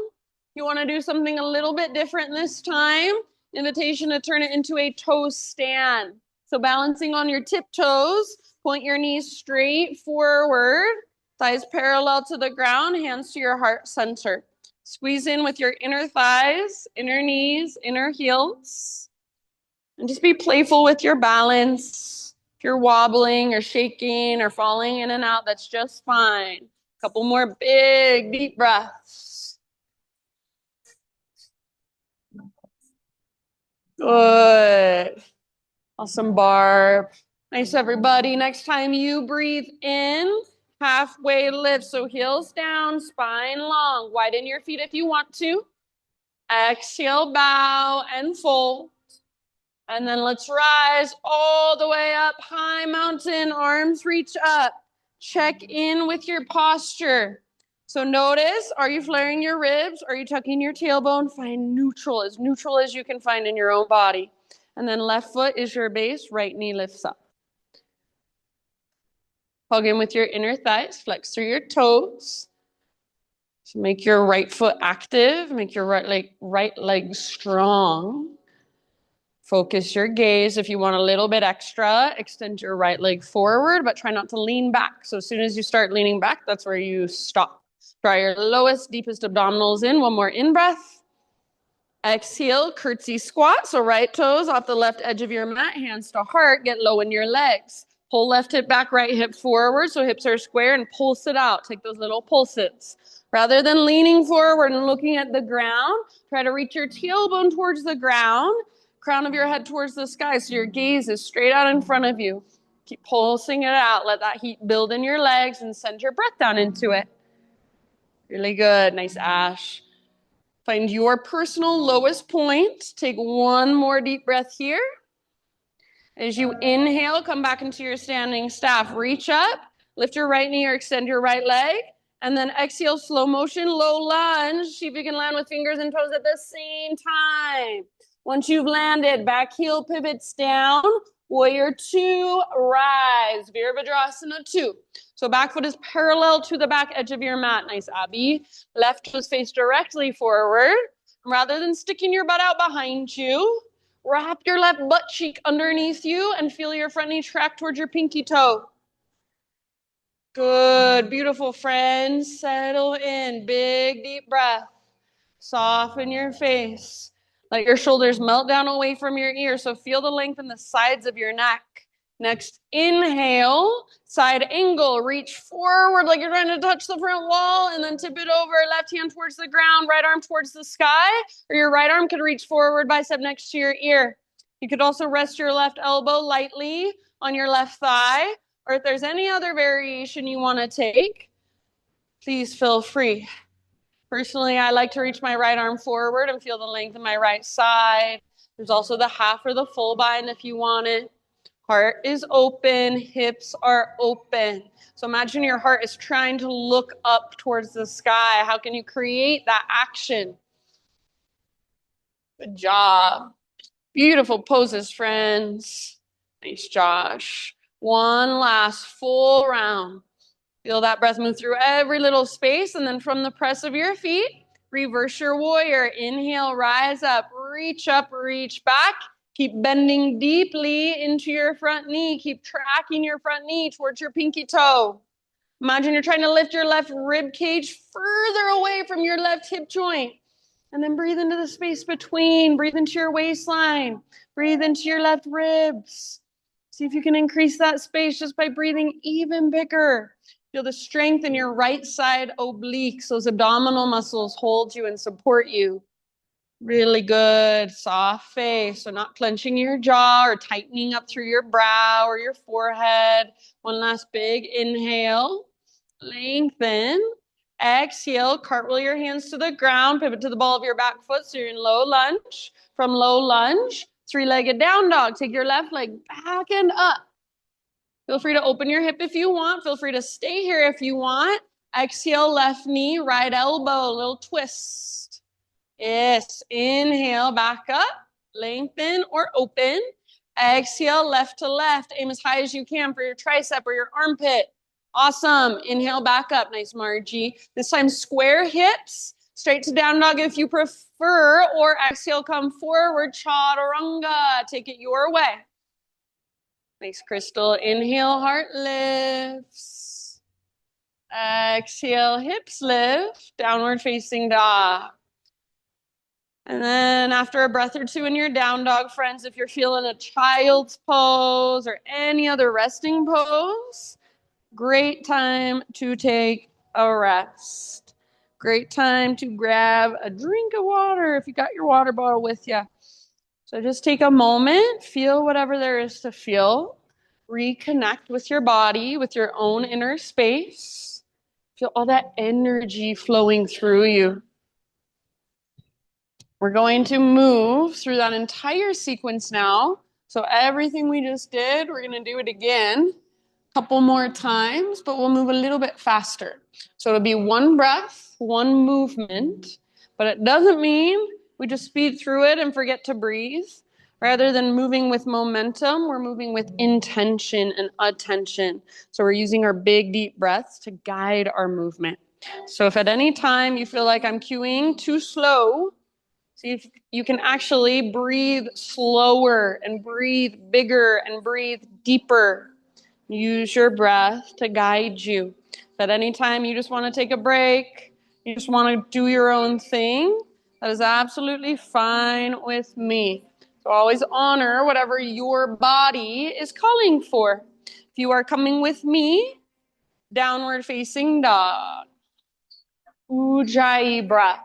[SPEAKER 2] You want to do something a little bit different this time. Invitation to turn it into a toe stand. So balancing on your tiptoes, point your knees straight forward, thighs parallel to the ground, hands to your heart center. Squeeze in with your inner thighs, inner knees, inner heels. And just be playful with your balance. If you're wobbling or shaking or falling in and out, that's just fine. A couple more big, deep breaths. Good. Awesome, Barb. Nice, everybody. Next time you breathe in, halfway lift. So heels down, spine long. Widen your feet if you want to. Exhale, bow and fold. And then let's rise all the way up, high mountain, arms reach up. Check in with your posture. So notice, are you flaring your ribs? Are you tucking your tailbone? Find neutral as you can find in your own body. And then left foot is your base, right knee lifts up. Hug in with your inner thighs, flex through your toes. So make your right foot active, make your right leg strong. Focus your gaze. If you want a little bit extra, extend your right leg forward, but try not to lean back. So as soon as you start leaning back, that's where you stop. Try your lowest, deepest abdominals in. One more in-breath. Exhale, curtsy squat. So right toes off the left edge of your mat, hands to heart, get low in your legs. Pull left hip back, right hip forward, so hips are square, and pulse it out. Take those little pulses. Rather than leaning forward and looking at the ground, try to reach your tailbone towards the ground, crown of your head towards the sky, so your gaze is straight out in front of you. Keep pulsing it out. Let that heat build in your legs and send your breath down into it. Really good. Nice, Ash. Find your personal lowest point. Take one more deep breath here. As you inhale, come back into your standing staff. Reach up, lift your right knee or extend your right leg. And then exhale, slow motion, low lunge. See if you can land with fingers and toes at the same time. Once you've landed, back heel pivots down. Warrior 2, rise. Virabhadrasana 2. So back foot is parallel to the back edge of your mat. Nice, Abby. Left toes face directly forward. Rather than sticking your butt out behind you, wrap your left butt cheek underneath you and feel your front knee track towards your pinky toe. Good, beautiful, friends. Settle in. Big, deep breath. Soften your face. Let your shoulders melt down away from your ears. So feel the length in the sides of your neck. Next, inhale, side angle. Reach forward like you're trying to touch the front wall and then tip it over. Left hand towards the ground, right arm towards the sky. Or your right arm could reach forward, bicep next to your ear. You could also rest your left elbow lightly on your left thigh. Or if there's any other variation you want to take, please feel free. Personally, I like to reach my right arm forward and feel the length of my right side. There's also the half or the full bind if you want it. Heart is open, hips are open. So imagine your heart is trying to look up towards the sky. How can you create that action? Good job. Beautiful poses, friends. Nice, Josh. One last full round. Feel that breath move through every little space, and then from the press of your feet, reverse your warrior. Inhale, rise up, reach back. Keep bending deeply into your front knee. Keep tracking your front knee towards your pinky toe. Imagine you're trying to lift your left rib cage further away from your left hip joint. And then breathe into the space between. Breathe into your waistline. Breathe into your left ribs. See if you can increase that space just by breathing even bigger. Feel the strength in your right side obliques. Those abdominal muscles hold you and support you. Really good. Soft face. So not clenching your jaw or tightening up through your brow or your forehead. One last big inhale. Lengthen. Exhale. Cartwheel your hands to the ground. Pivot to the ball of your back foot so you're in low lunge. From low lunge, three-legged down dog. Take your left leg back and up. Feel free to open your hip if you want. Feel free to stay here if you want. Exhale, left knee, right elbow, little twist. Yes, inhale, back up, lengthen or open. Exhale, left to left. Aim as high as you can for your tricep or your armpit. Awesome. Inhale, back up. Nice, Margie. This time, square hips, straight to down dog if you prefer, or exhale, come forward, chaturanga. Take it your way. Thanks, Crystal. Inhale, heart lifts. Exhale, hips lift. Downward facing dog. And then after a breath or two in your down dog, friends, if you're feeling a child's pose or any other resting pose, great time to take a rest. Great time to grab a drink of water if you got your water bottle with you. So just take a moment, feel whatever there is to feel. Reconnect with your body, with your own inner space. Feel all that energy flowing through you. We're going to move through that entire sequence now. So everything we just did, we're going to do it again a couple more times, but we'll move a little bit faster. So it'll be one breath, one movement, but it doesn't mean we just speed through it and forget to breathe. Rather than moving with momentum, we're moving with intention and attention. So we're using our big, deep breaths to guide our movement. So if at any time you feel like I'm cueing too slow, see if you can actually breathe slower and breathe bigger and breathe deeper. Use your breath to guide you. If at any time you just want to take a break, you just want to do your own thing, that is absolutely fine with me. So always honor whatever your body is calling for. If you are coming with me, downward facing dog. Ujjayi breath.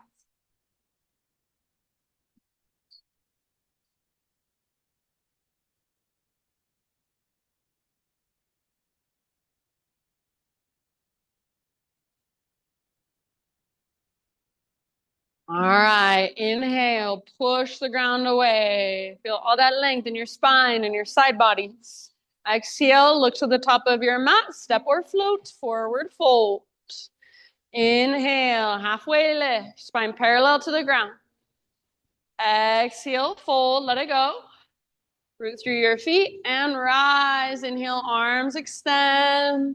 [SPEAKER 2] All right, inhale, push the ground away. Feel all that length in your spine and your side bodies. Exhale, look to the top of your mat, step or float, forward fold. Inhale, halfway lift, spine parallel to the ground. Exhale, fold, let it go. Root through your feet and rise. Inhale, arms extend.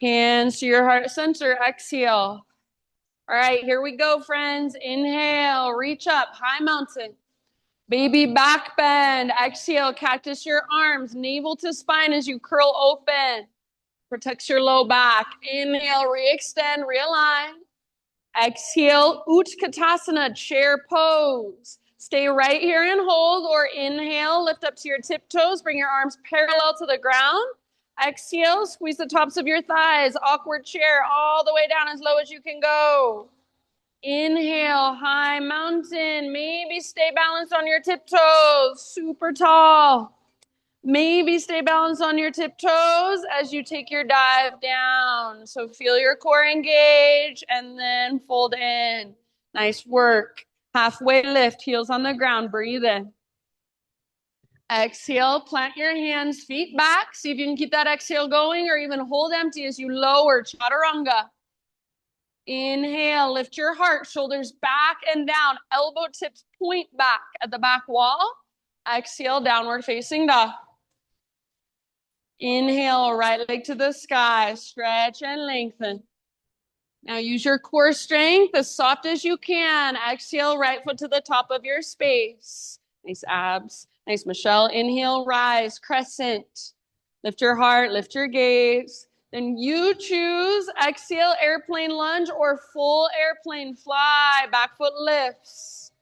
[SPEAKER 2] Hands to your heart center, exhale. All right, here we go, friends. Inhale, reach up, high mountain. Baby back bend. Exhale, cactus your arms, navel to spine as you curl open. Protects your low back. Inhale, re-extend, realign. Exhale, Utkatasana, chair pose. Stay right here and hold, or inhale, lift up to your tiptoes, bring your arms parallel to the ground. Exhale, squeeze the tops of your thighs, awkward chair, all the way down as low as you can go. Inhale, high mountain, maybe stay balanced on your tiptoes, super tall. Maybe stay balanced on your tiptoes as you take your dive down. So feel your core engage and then fold in. Nice work. Halfway lift, heels on the ground, breathe in. Exhale, plant your hands, feet back. See if you can keep that exhale going or even hold empty as you lower, chaturanga. Inhale, lift your heart, shoulders back and down, elbow tips point back at the back wall. Exhale, downward facing dog. Inhale, right leg to the sky, stretch and lengthen. Now use your core strength as soft as you can. Exhale, right foot to the top of your space. Nice abs. Nice, Michelle. Inhale, rise, crescent. Lift your heart, lift your gaze. Then you choose exhale, airplane lunge or full airplane fly. Back foot lifts.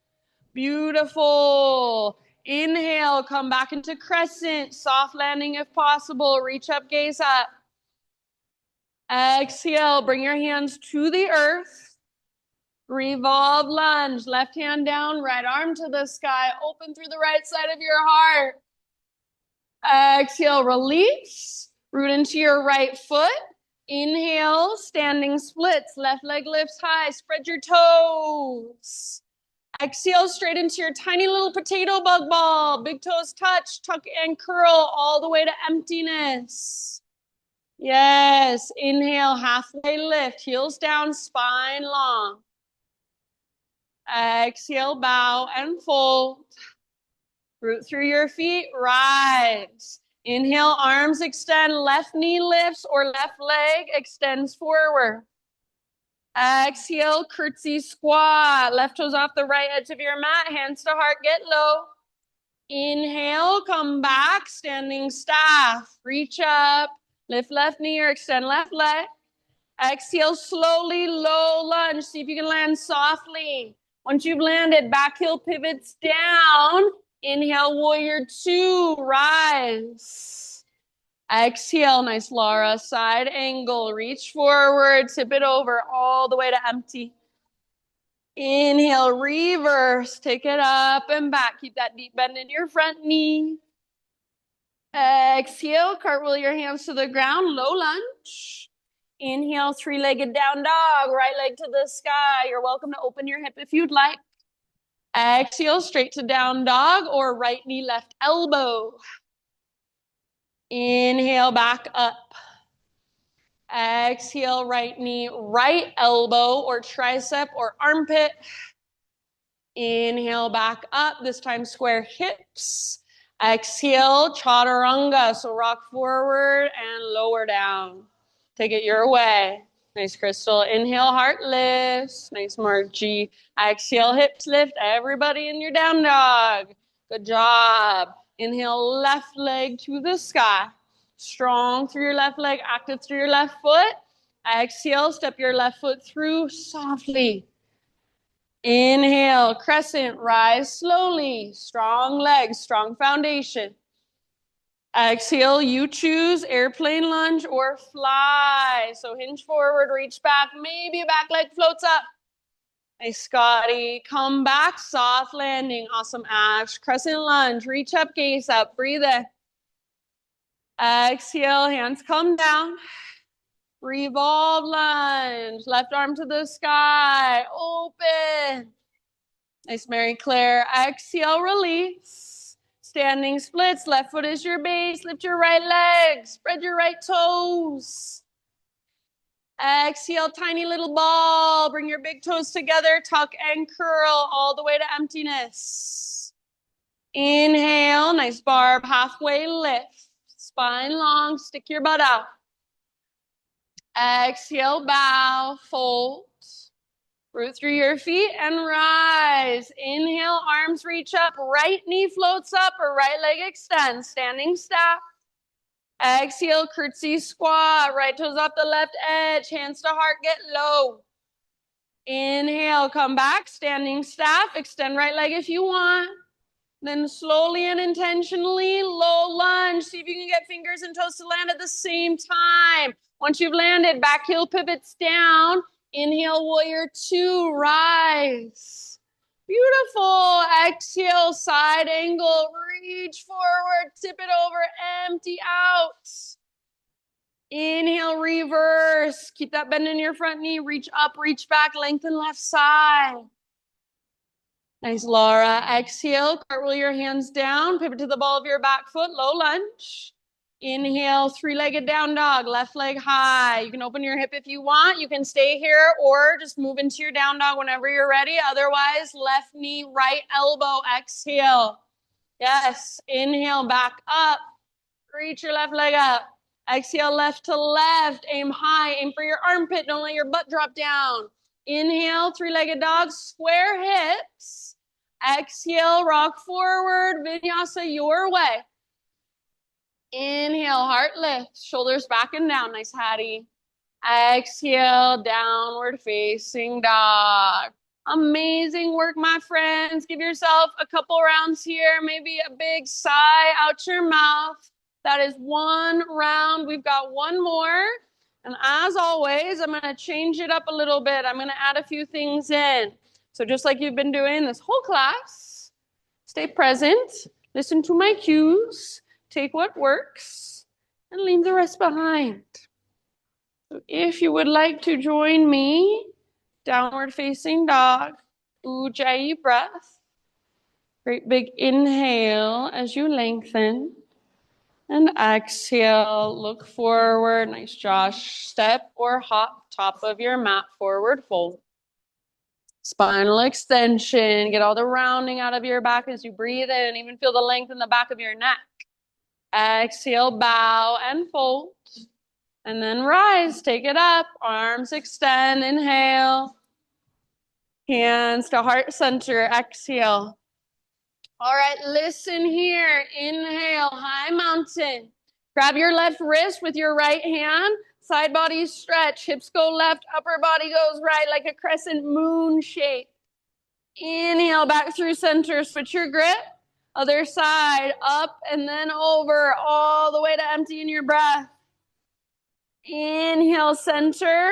[SPEAKER 2] Beautiful. Inhale, come back into crescent. Soft landing if possible. Reach up, gaze up. Exhale, bring your hands to the earth. Revolve lunge, left hand down, right arm to the sky. Open through the right side of your heart. Exhale, release. Root into your right foot. Inhale, standing splits. Left leg lifts high. Spread your toes. Exhale, straight into your tiny little potato bug ball. Big toes touch, tuck and curl all the way to emptiness. Yes, inhale, halfway lift, heels down, spine long. Exhale, bow and fold. Root through your feet, rise. Inhale, arms extend, left knee lifts or left leg extends forward. Exhale, curtsy squat. Left toes off the right edge of your mat, hands to heart, get low. Inhale, come back, standing staff. Reach up, lift left knee or extend left leg. Exhale, slowly, low lunge. See if you can land softly. Once you've landed, back heel pivots down. Inhale, warrior two, rise. Exhale, nice Laura, side angle. Reach forward, tip it over all the way to empty. Inhale, reverse, take it up and back. Keep that deep bend in your front knee. Exhale, cartwheel your hands to the ground, low lunge. Inhale, three-legged down dog, right leg to the sky. You're welcome to open your hip if you'd like. Exhale, straight to down dog or right knee, left elbow. Inhale, back up. Exhale, right knee, right elbow or tricep or armpit. Inhale, back up. This time, square hips. Exhale, chaturanga. So rock forward and lower down. Take it your way. Nice, Crystal. Inhale, heart lifts. Nice, Margie. Exhale, hips lift. Everybody in your down dog. Good job. Inhale, left leg to the sky. Strong through your left leg, active through your left foot. Exhale, step your left foot through softly. Inhale, crescent, rise slowly. Strong legs, strong foundation. Exhale, you choose airplane lunge or fly. So hinge forward, reach back, maybe a back leg floats up. Nice, Scotty. Come back, soft landing. Awesome, Ash. Crescent lunge, reach up, gaze up, breathe in. Exhale, hands come down. Revolve lunge, left arm to the sky, open. Nice, Mary Claire. Exhale, release. Standing splits, left foot is your base. Lift your right leg, spread your right toes. Exhale, tiny little ball. Bring your big toes together, tuck and curl all the way to emptiness. Inhale, nice barb, halfway lift. Spine long, stick your butt out. Exhale, bow, fold. Root through your feet and rise. Inhale, arms reach up, right knee floats up or right leg extends, standing staff. Exhale, curtsy squat, right toes up the left edge, hands to heart, get low. Inhale, come back, standing staff, extend right leg if you want. Then slowly and intentionally, low lunge. See if you can get fingers and toes to land at the same time. Once you've landed, back heel pivots down. Inhale, warrior two, rise. Beautiful. Exhale, side angle, reach forward, tip it over, empty out. Inhale, reverse. Keep that bend in your front knee. Reach up, reach back, lengthen left side. Nice, Laura. Exhale, cartwheel your hands down, pivot to the ball of your back foot, low lunge. Inhale, three-legged down dog, left leg high. You can open your hip if you want. You can stay here or just move into your down dog whenever you're ready. Otherwise, left knee, right elbow, exhale. Yes, inhale, back up. Reach your left leg up. Exhale, left to left. Aim high, aim for your armpit. Don't let your butt drop down. Inhale, three-legged dog, square hips. Exhale, rock forward, vinyasa your way. Inhale, heart lift, shoulders back and down. Nice, Hattie. Exhale, downward facing dog. Amazing work, my friends. Give yourself a couple rounds here, maybe a big sigh out your mouth. That is one round. We've got one more. And as always, I'm going to change it up a little bit. I'm going to add a few things in. So just like you've been doing this whole class, stay present, listen to my cues, take what works, and leave the rest behind. So if you would like to join me, downward facing dog, Ujjayi breath. Great big inhale as you lengthen. And exhale, look forward. Nice, Josh. Step or hop, top of your mat, forward fold. Spinal extension. Get all the rounding out of your back as you breathe in. Even feel the length in the back of your neck. Exhale, bow and fold. And then rise, take it up. Arms extend, inhale. Hands to heart center, exhale. All right, listen here. Inhale, high mountain. Grab your left wrist with your right hand. Side body stretch. Hips go left, upper body goes right like a crescent moon shape. Inhale, back through center. Switch your grip. Other side, up and then over, all the way to empty in your breath. Inhale, center.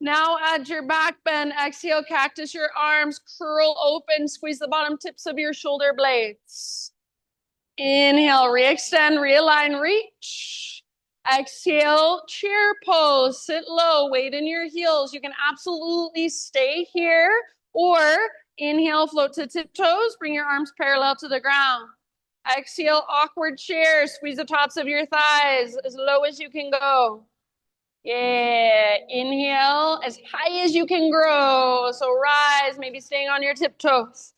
[SPEAKER 2] Now add your back bend. Exhale, cactus your arms. Curl open. Squeeze the bottom tips of your shoulder blades. Inhale, re-extend, realign, reach. Exhale, chair pose. Sit low, weight in your heels. You can absolutely stay here or inhale, float to tiptoes. Bring your arms parallel to the ground. Exhale, awkward chair. Squeeze the tops of your thighs as low as you can go. Yeah, inhale as high as you can grow. So rise, maybe staying on your tiptoes.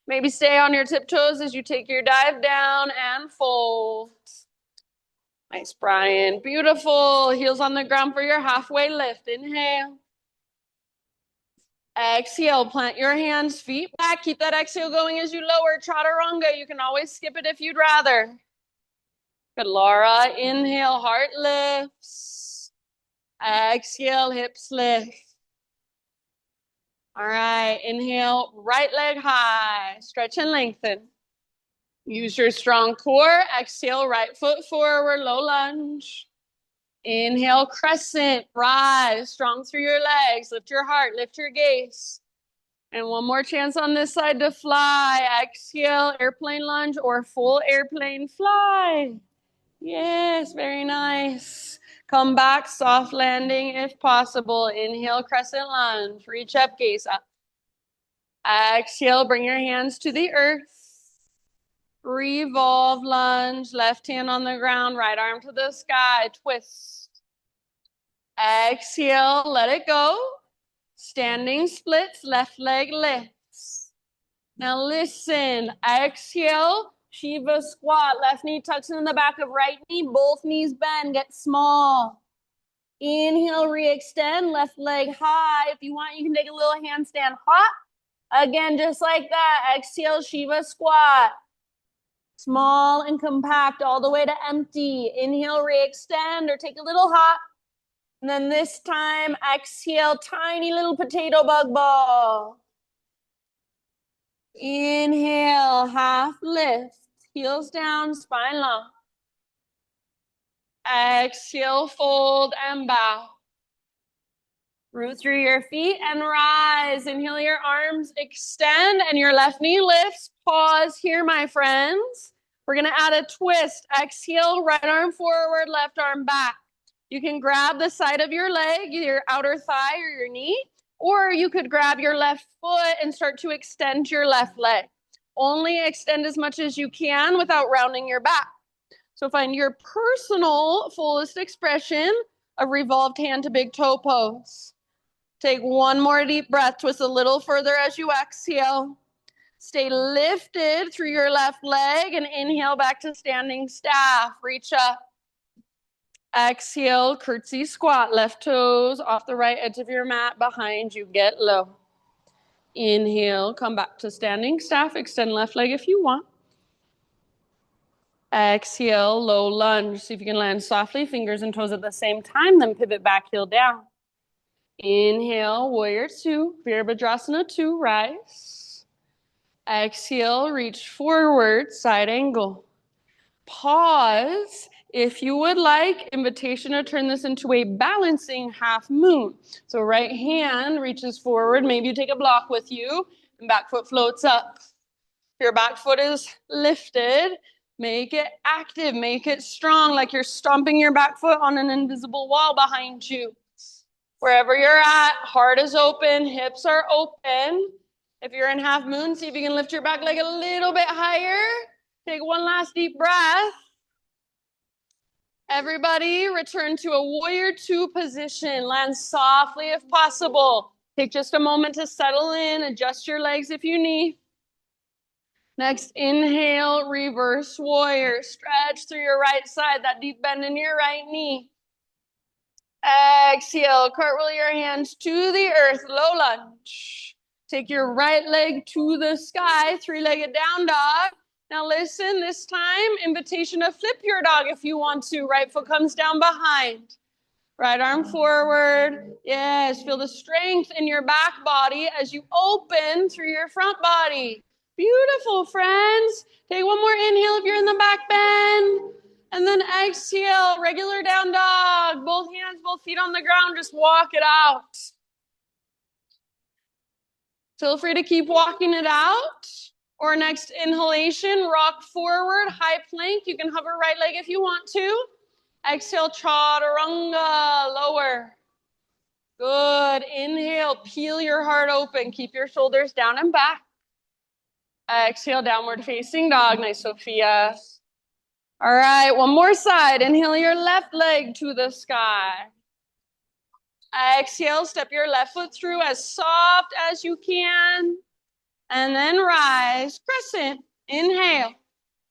[SPEAKER 2] Maybe stay on your tiptoes as you take your dive down and fold. Nice, Brian. Beautiful. Heels on the ground for your halfway lift. Inhale. Exhale, plant your hands, feet back. Keep that exhale going as you lower. Chaturanga. You can always skip it if you'd rather. Good, Laura. Inhale, heart lifts. Exhale, hips lift. All right, inhale, right leg high. Stretch and lengthen. Use your strong core. Exhale, right foot forward, low lunge. Inhale, crescent, rise. Strong through your legs. Lift your heart, lift your gaze. And one more chance on this side to fly. Exhale, airplane lunge or full airplane fly. Yes, very nice. Come back, soft landing if possible. Inhale, crescent lunge. Reach up, gaze up. Exhale, bring your hands to the earth. Revolve, lunge. Left hand on the ground, right arm to the sky. Twist. Exhale, let it go. Standing splits, left leg lifts. Now listen, exhale, Shiva squat. Left knee tucks in the back of right knee. Both knees bend, get small. Inhale, re-extend, left leg high. If you want, you can take a little handstand hop. Again, just like that. Exhale, Shiva squat. Small and compact all the way to empty. Inhale, re-extend or take a little hop. And then this time, exhale, tiny little potato bug ball. Inhale, half lift, heels down, spine long. Exhale, fold and bow. Root through your feet and rise. Inhale your arms, extend, and your left knee lifts. Pause here, my friends. We're gonna add a twist. Exhale, right arm forward, left arm back. You can grab the side of your leg, your outer thigh or your knee, or you could grab your left foot and start to extend your left leg. Only extend as much as you can without rounding your back. So find your personal fullest expression of revolved hand to big toe pose. Take one more deep breath, twist a little further as you exhale. Stay lifted through your left leg and inhale back to standing staff. Reach up. Exhale, curtsy squat, left toes off the right edge of your mat behind you. Get low. Inhale, come back to standing staff. Extend left leg if you want. Exhale, low lunge. See if you can land softly, fingers and toes at the same time, then pivot back, heel down. Inhale, warrior two, Virabhadrasana 2, rise. Exhale, reach forward, side angle. Pause. If you would like, invitation to turn this into a balancing half moon. So right hand reaches forward, maybe you take a block with you, and back foot floats up. If your back foot is lifted, make it active, make it strong, like you're stomping your back foot on an invisible wall behind you. Wherever you're at, heart is open, hips are open. If you're in half moon, see if you can lift your back leg a little bit higher. Take one last deep breath. Everybody return to a warrior two position. Land softly if possible. Take just a moment to settle in, adjust your legs if you need. Next, inhale, reverse warrior. Stretch through your right side, that deep bend in your right knee. Exhale, cartwheel your hands to the earth, low lunge. Take your right leg to the sky, three-legged down dog. Now listen, this time, invitation to flip your dog if you want to. Right foot comes down behind. Right arm forward. Yes, feel the strength in your back body as you open through your front body. Beautiful, friends. Take one more inhale if you're in the back bend. And then exhale, regular down dog. Both hands, both feet on the ground. Just walk it out. Feel free to keep walking it out. Or next inhalation, rock forward, high plank. You can hover right leg if you want to. Exhale, chaturanga, lower. Good. Inhale, peel your heart open. Keep your shoulders down and back. Exhale, downward facing dog. Nice, Sophia. All right, one more side. Inhale your left leg to the sky. Exhale, step your left foot through as soft as you can. And then rise, crescent. Inhale,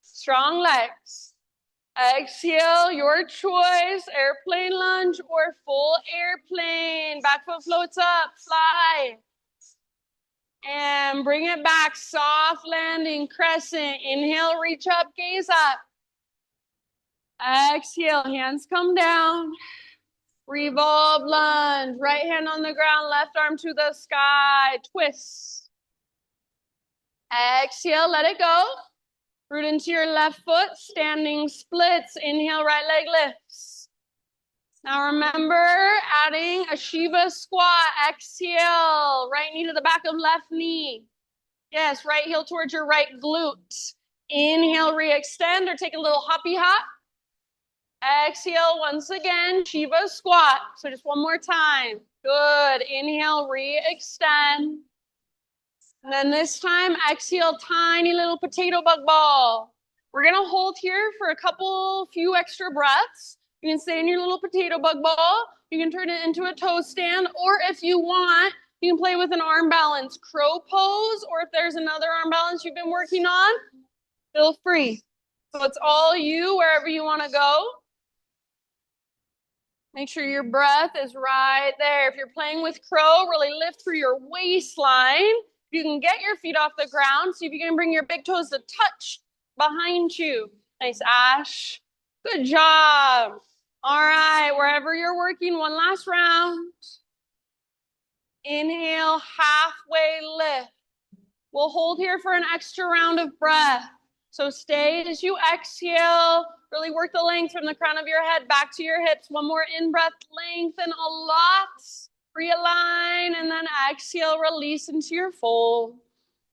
[SPEAKER 2] strong legs. Exhale, your choice, airplane lunge or full airplane. Back foot floats up, fly. And bring it back, soft landing, crescent. Inhale, reach up, gaze up. Exhale, hands come down. Revolve lunge, right hand on the ground, left arm to the sky, twist. Exhale, let it go. Root into your left foot, standing splits. Inhale, right leg lifts. Now remember, adding a Shiva squat. Exhale, right knee to the back of left knee. Yes, right heel towards your right glute. Inhale, re-extend or take a little hoppy hop. Exhale, once again, Shiva squat. So just one more time. Good. Inhale, re-extend. And then this time, exhale, tiny little potato bug ball. We're going to hold here for a few extra breaths. You can stay in your little potato bug ball. You can turn it into a toe stand. Or if you want, you can play with an arm balance crow pose. Or if there's another arm balance you've been working on, feel free. So it's all you, wherever you want to go. Make sure your breath is right there. If you're playing with crow, really lift through your waistline. You can get your feet off the ground. See if you can bring your big toes to touch behind you. Nice, Ash. Good job. All right, wherever you're working, one last round. Inhale, halfway lift. We'll hold here for an extra round of breath. So stay as you exhale. Really work the length from the crown of your head back to your hips. One more in-breath, lengthen a lot. Realign, and then exhale, release into your fold.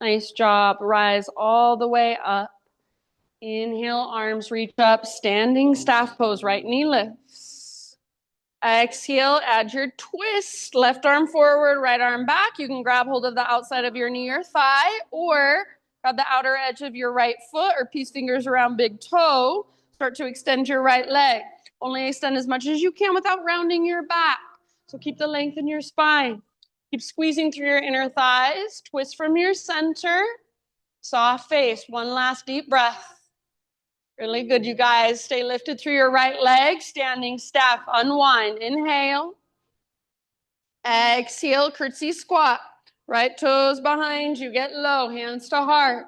[SPEAKER 2] Nice job. Rise all the way up. Inhale, arms reach up, standing staff pose, right knee lifts. Exhale, add your twist, left arm forward, right arm back. You can grab hold of the outside of your knee or thigh, or grab the outer edge of your right foot or peace fingers around big toe. Start to extend your right leg. Only extend as much as you can without rounding your back. So keep the length in your spine. Keep squeezing through your inner thighs. Twist from your center. Soft face. One last deep breath. Really good, you guys. Stay lifted through your right leg. Standing staff. Unwind. Inhale. Exhale. Curtsy squat. Right toes behind you. Get low. Hands to heart.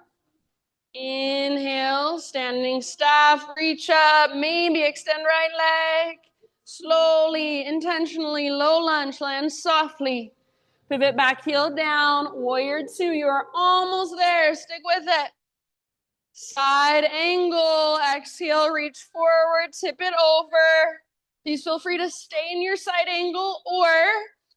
[SPEAKER 2] Inhale. Standing staff. Reach up. Maybe extend right leg. Slowly, intentionally, low lunge. Land softly. Pivot back, heel down. Warrior two. You are almost there. Stick with it. Side angle, exhale, reach forward, tip it over. Please feel free to stay in your side angle or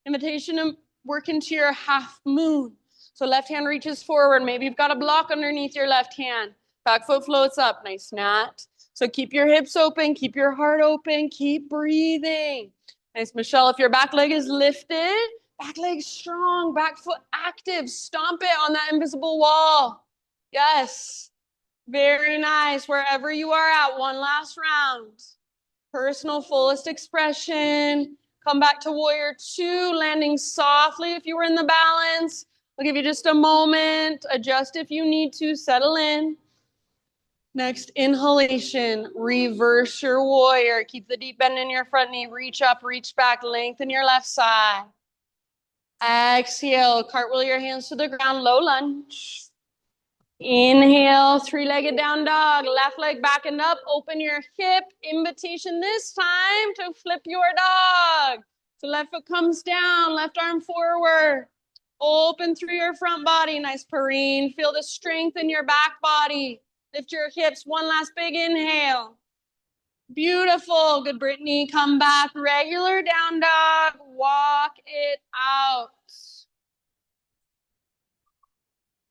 [SPEAKER 2] invitation to work into your half moon. So left hand reaches forward. Maybe you've got a block underneath your left hand. Back foot floats up, nice knot. So keep your hips open, keep your heart open, keep breathing. Nice, Michelle, if your back leg is lifted, back leg strong, back foot active. Stomp it on that invisible wall. Yes. Very nice. Wherever you are at, one last round. Personal fullest expression. Come back to warrior two, landing softly if you were in the balance. I'll give you just a moment. Adjust if you need to. Settle in. Next inhalation. Reverse your warrior. Keep the deep bend in your front knee. Reach up, reach back. Lengthen your left side. Exhale. Cartwheel your hands to the ground. Low lunge. Inhale, three-legged down dog, left leg back and up, open your hip, invitation this time to flip your dog. So left foot comes down, left arm forward, open through your front body, nice Perrine, feel the strength in your back body, lift your hips, one last big inhale. Beautiful, good Brittany, come back, regular down dog, walk it out.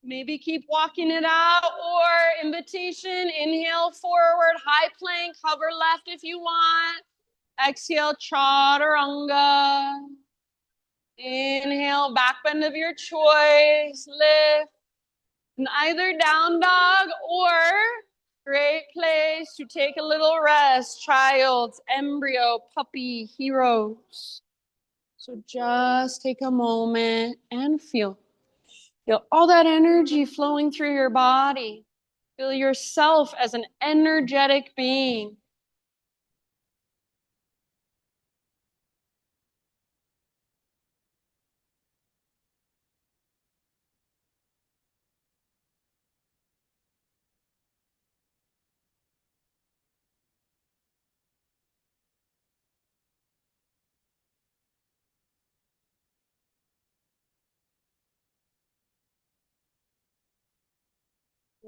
[SPEAKER 2] Maybe keep walking it out or invitation, inhale forward, high plank, hover left if you want. Exhale, chaturanga. Inhale, back bend of your choice, lift. And either down dog or great place to take a little rest. Child's, embryo, puppy, heroes. So just take a moment and feel. Feel all that energy flowing through your body. Feel yourself as an energetic being.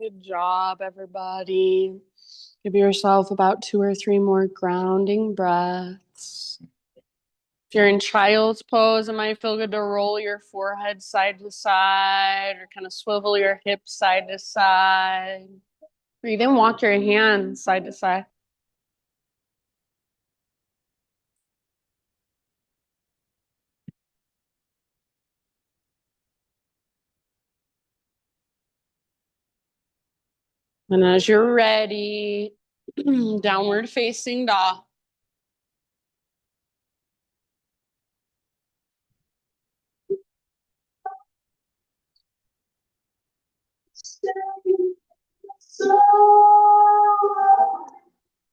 [SPEAKER 2] Good job, everybody. Give yourself about 2 or 3 more grounding breaths. If you're in child's pose, it might feel good to roll your forehead side to side or kind of swivel your hips side to side. Breathe in, walk your hands side to side. And as you're ready, downward facing dog.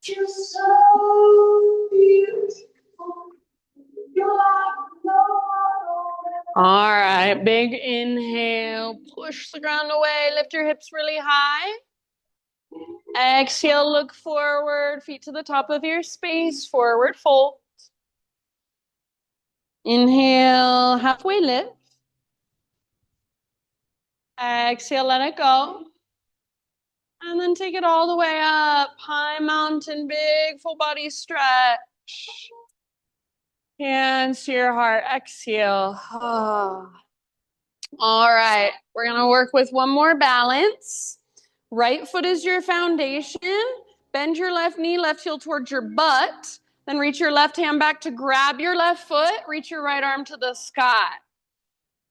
[SPEAKER 1] You're so beautiful. You're like no one.
[SPEAKER 2] All right, big inhale, push the ground away, lift your hips really high. Exhale, look forward, feet to the top of your space, forward fold. Inhale, halfway lift. Exhale, let it go. And then take it all the way up, high mountain, big full body stretch. Hands to your heart. Exhale. All right. We're going to work with one more balance. Right foot is your foundation. Bend your left knee, left heel towards your butt. Then reach your left hand back to grab your left foot. Reach your right arm to the sky.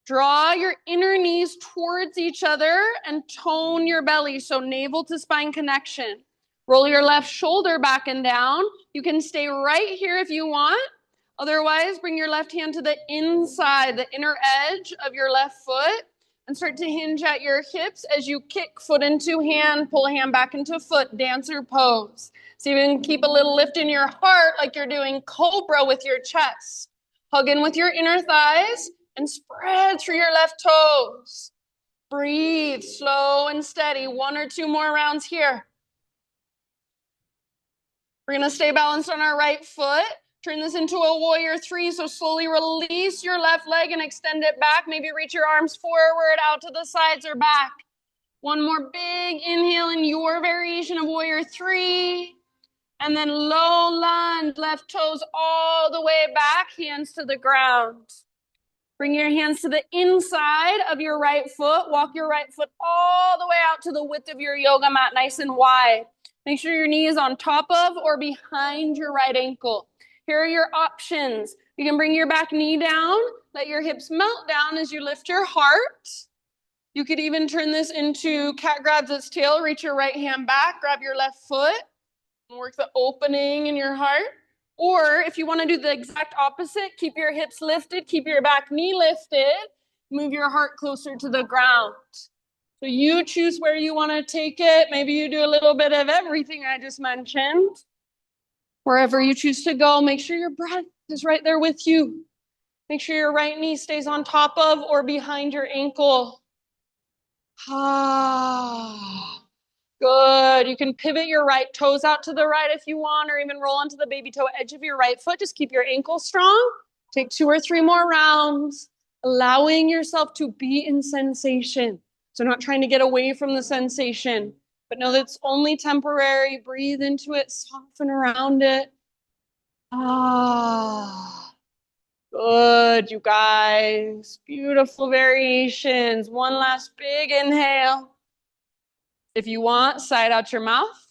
[SPEAKER 2] Draw your inner knees towards each other and tone your belly, so navel to spine connection. Roll your left shoulder back and down. You can stay right here if you want. Otherwise, bring your left hand to the inside, the inner edge of your left foot, and start to hinge at your hips as you kick foot into hand, pull hand back into foot, dancer pose. So you can keep a little lift in your heart like you're doing cobra with your chest. Hug in with your inner thighs and spread through your left toes. Breathe slow and steady. 1 or 2 more rounds here. We're going to stay balanced on our right foot. Turn this into a warrior 3. So slowly release your left leg and extend it back. Maybe reach your arms forward, out to the sides or back. 1 more big inhale in your variation of warrior 3. And then low lunge, left toes all the way back, hands to the ground. Bring your hands to the inside of your right foot. Walk your right foot all the way out to the width of your yoga mat, nice and wide. Make sure your knee is on top of or behind your right ankle. Here are your options. You can bring your back knee down, let your hips melt down as you lift your heart. You could even turn this into cat grabs its tail, reach your right hand back, grab your left foot, and work the opening in your heart. Or if you want to do the exact opposite, keep your hips lifted, keep your back knee lifted, move your heart closer to the ground. So you choose where you want to take it. Maybe you do a little bit of everything I just mentioned. Wherever you choose to go, make sure your breath is right there with you. Make sure your right knee stays on top of or behind your ankle. Good. You can pivot your right toes out to the right if you want, or even roll onto the baby toe edge of your right foot. Just keep your ankle strong. Take 2 or 3 more rounds, allowing yourself to be in sensation. So not trying to get away from the sensation, but know that it's only temporary. Breathe into it, soften around it. Good, you guys. Beautiful variations. One last big inhale. If you want, side out your mouth.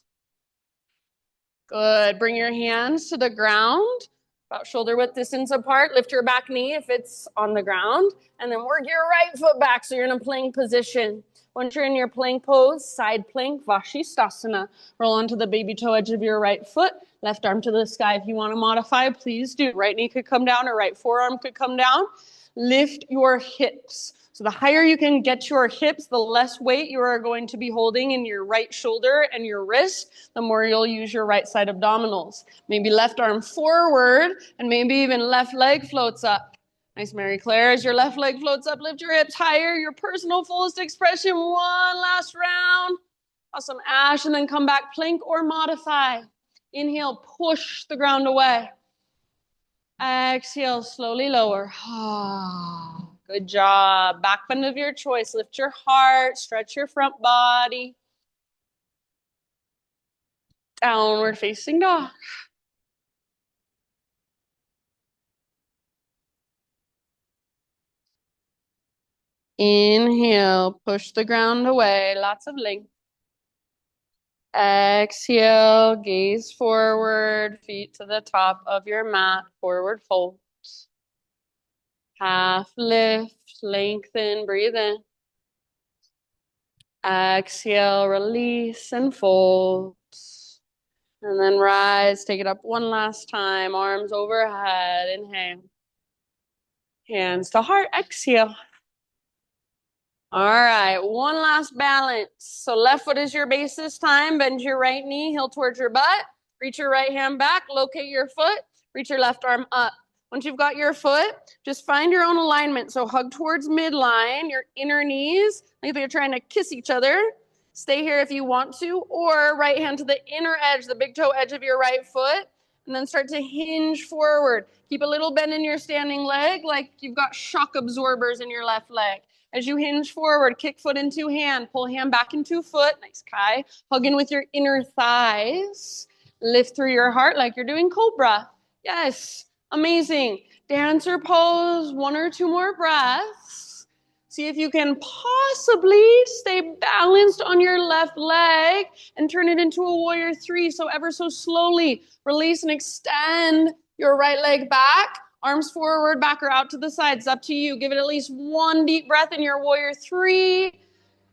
[SPEAKER 2] Good. Bring your hands to the ground, about shoulder width distance apart. Lift your back knee if it's on the ground, and then work your right foot back so you're in a plank position. Once you're in your plank pose, side plank, Vashisthasana. Roll onto the baby toe edge of your right foot, left arm to the sky. If you want to modify, please do. Right knee could come down or right forearm could come down. Lift your hips. So the higher you can get your hips, the less weight you are going to be holding in your right shoulder and your wrist, the more you'll use your right side abdominals. Maybe left arm forward and maybe even left leg floats up. Nice, Mary Claire. As your left leg floats up, lift your hips higher, your personal fullest expression. 1 last round. Awesome, Ash, and then come back plank or modify. Inhale, push the ground away. Exhale, slowly lower. Good job. Back bend of your choice. Lift your heart, stretch your front body. Downward facing dog. Inhale, push the ground away. Lots of length. Exhale, gaze forward, feet to the top of your mat, forward fold. Half lift, lengthen, breathe in. Exhale, release and fold. And then rise, take it up one last time, arms overhead, inhale. Hands to heart, exhale. All right, one last balance. So left foot is your base this time. Bend your right knee, heel towards your butt. Reach your right hand back, locate your foot, reach your left arm up. Once you've got your foot, just find your own alignment. So hug towards midline, your inner knees, like you're trying to kiss each other. Stay here if you want to, or right hand to the inner edge, the big toe edge of your right foot, and then start to hinge forward. Keep a little bend in your standing leg, like you've got shock absorbers in your left leg. As you hinge forward, kick foot into hand, pull hand back into foot. Nice, Kai. Hug in with your inner thighs. Lift through your heart like you're doing cobra. Yes. Amazing. Dancer pose, one or two more breaths. See if you can possibly stay balanced on your left leg and turn it into a warrior three. So ever so slowly release and extend your right leg back, arms forward, back or out to the sides. Up to you. Give it at least one deep breath in your warrior three.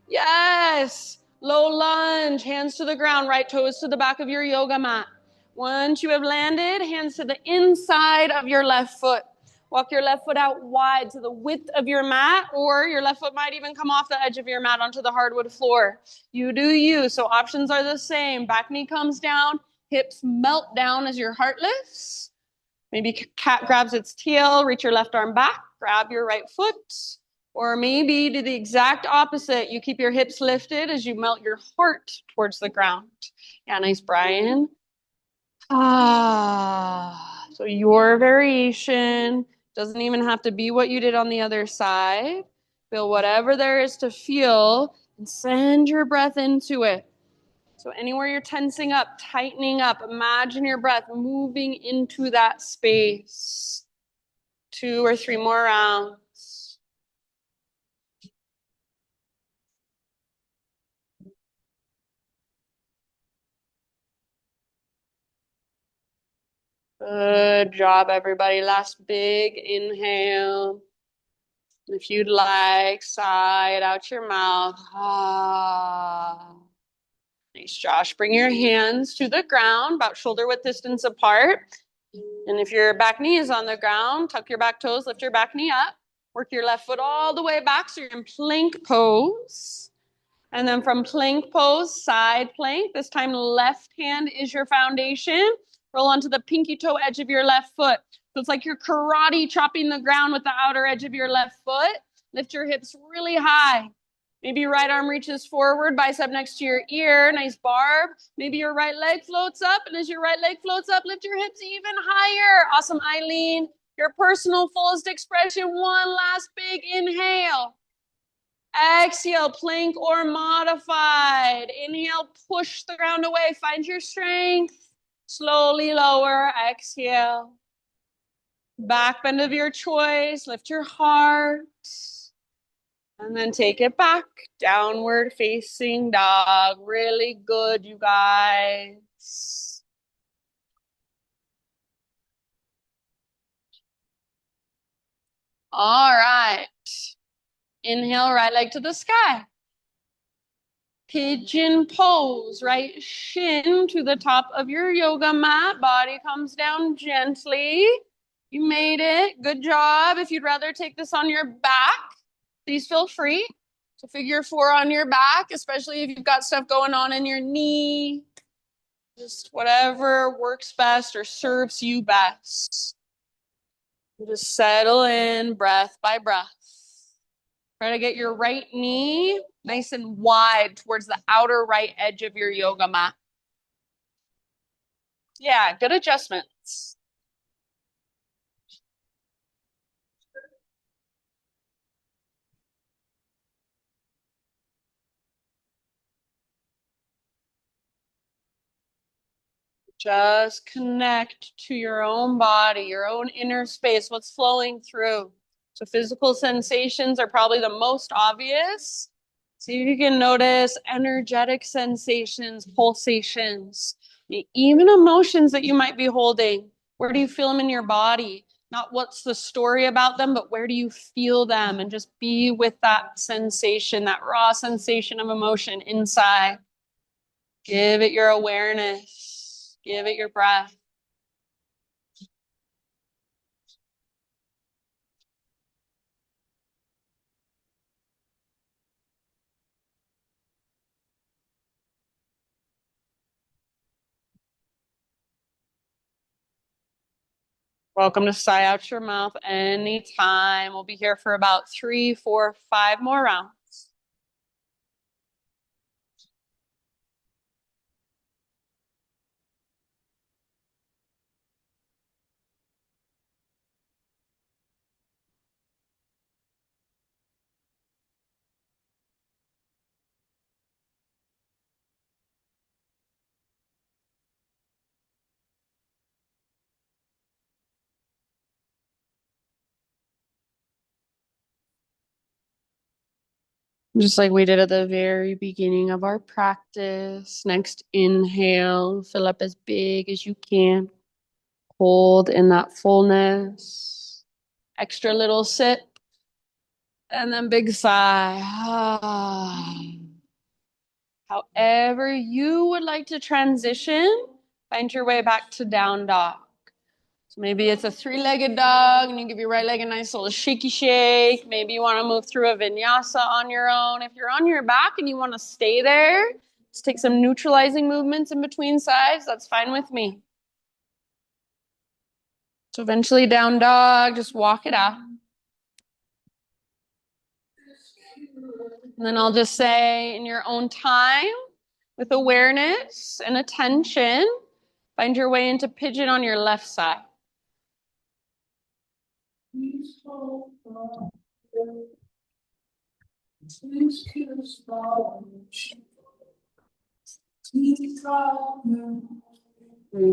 [SPEAKER 2] Yes. Low lunge, hands to the ground, right toes to the back of your yoga mat. Once you have landed, hands to the inside of your left foot. Walk your left foot out wide to the width of your mat, or your left foot might even come off the edge of your mat onto the hardwood floor. You do you. So options are the same. Back knee comes down, hips melt down as your heart lifts. Maybe cat grabs its tail, reach your left arm back, grab your right foot. Or maybe do the exact opposite. You keep your hips lifted as you melt your heart towards the ground. Yeah, nice, Brian. So your variation doesn't even have to be what you did on the other side. Feel whatever there is to feel and send your breath into it. So anywhere you're tensing up, tightening up, imagine your breath moving into that space. 2 or 3 more rounds. Good job, everybody. Last big inhale. If you'd like, sigh it out your mouth. Nice, Josh. Bring your hands to the ground, about shoulder width distance apart. And if your back knee is on the ground, tuck your back toes, lift your back knee up. Work your left foot all the way back so you're in plank pose. And then from plank pose, side plank. This time left hand is your foundation. Roll onto the pinky toe edge of your left foot. So it's like you're karate chopping the ground with the outer edge of your left foot. Lift your hips really high. Maybe your right arm reaches forward, bicep next to your ear. Nice barb. Maybe your right leg floats up. And as your right leg floats up, lift your hips even higher. Awesome, Eileen. Your personal fullest expression. One last big inhale. Exhale, plank or modified. Inhale, push the ground away. Find your strength. Slowly lower. Exhale. Back bend of your choice. Lift your heart. And then take it back. Downward facing dog. Really good, you guys. All right. Inhale, right leg to the sky. Pigeon pose, right shin to the top of your yoga mat. Body comes down gently. You made it. Good job. If you'd rather take this on your back, please feel free to figure 4 on your back, especially if you've got stuff going on in your knee. Just whatever works best or serves you best. Just settle in breath by breath. Try to get your right knee nice and wide towards the outer right edge of your yoga mat. Yeah, good adjustments. Just connect to your own body, your own inner space, what's flowing through. So physical sensations are probably the most obvious. See if you can notice energetic sensations, pulsations, even emotions that you might be holding. Where do you feel them in your body? Not what's the story about them, but where do you feel them? And just be with that sensation, that raw sensation of emotion inside. Give it your awareness. Give it your breath. Welcome to sigh out your mouth anytime. We'll be here for about 3, 4, 5 more rounds. Just like we did at the very beginning of our practice. Next inhale, fill up as big as you can. Hold in that fullness. Extra little sip. And then big sigh. However you would like to transition, find your way back to down dog. So maybe it's a three-legged dog and you give your right leg a nice little shaky shake. Maybe you want to move through a vinyasa on your own. If you're on your back and you want to stay there, just take some neutralizing movements in between sides. That's fine with me. So eventually down dog, just walk it out. And then I'll just say in your own time, with awareness and attention, find your way into pigeon on your left side.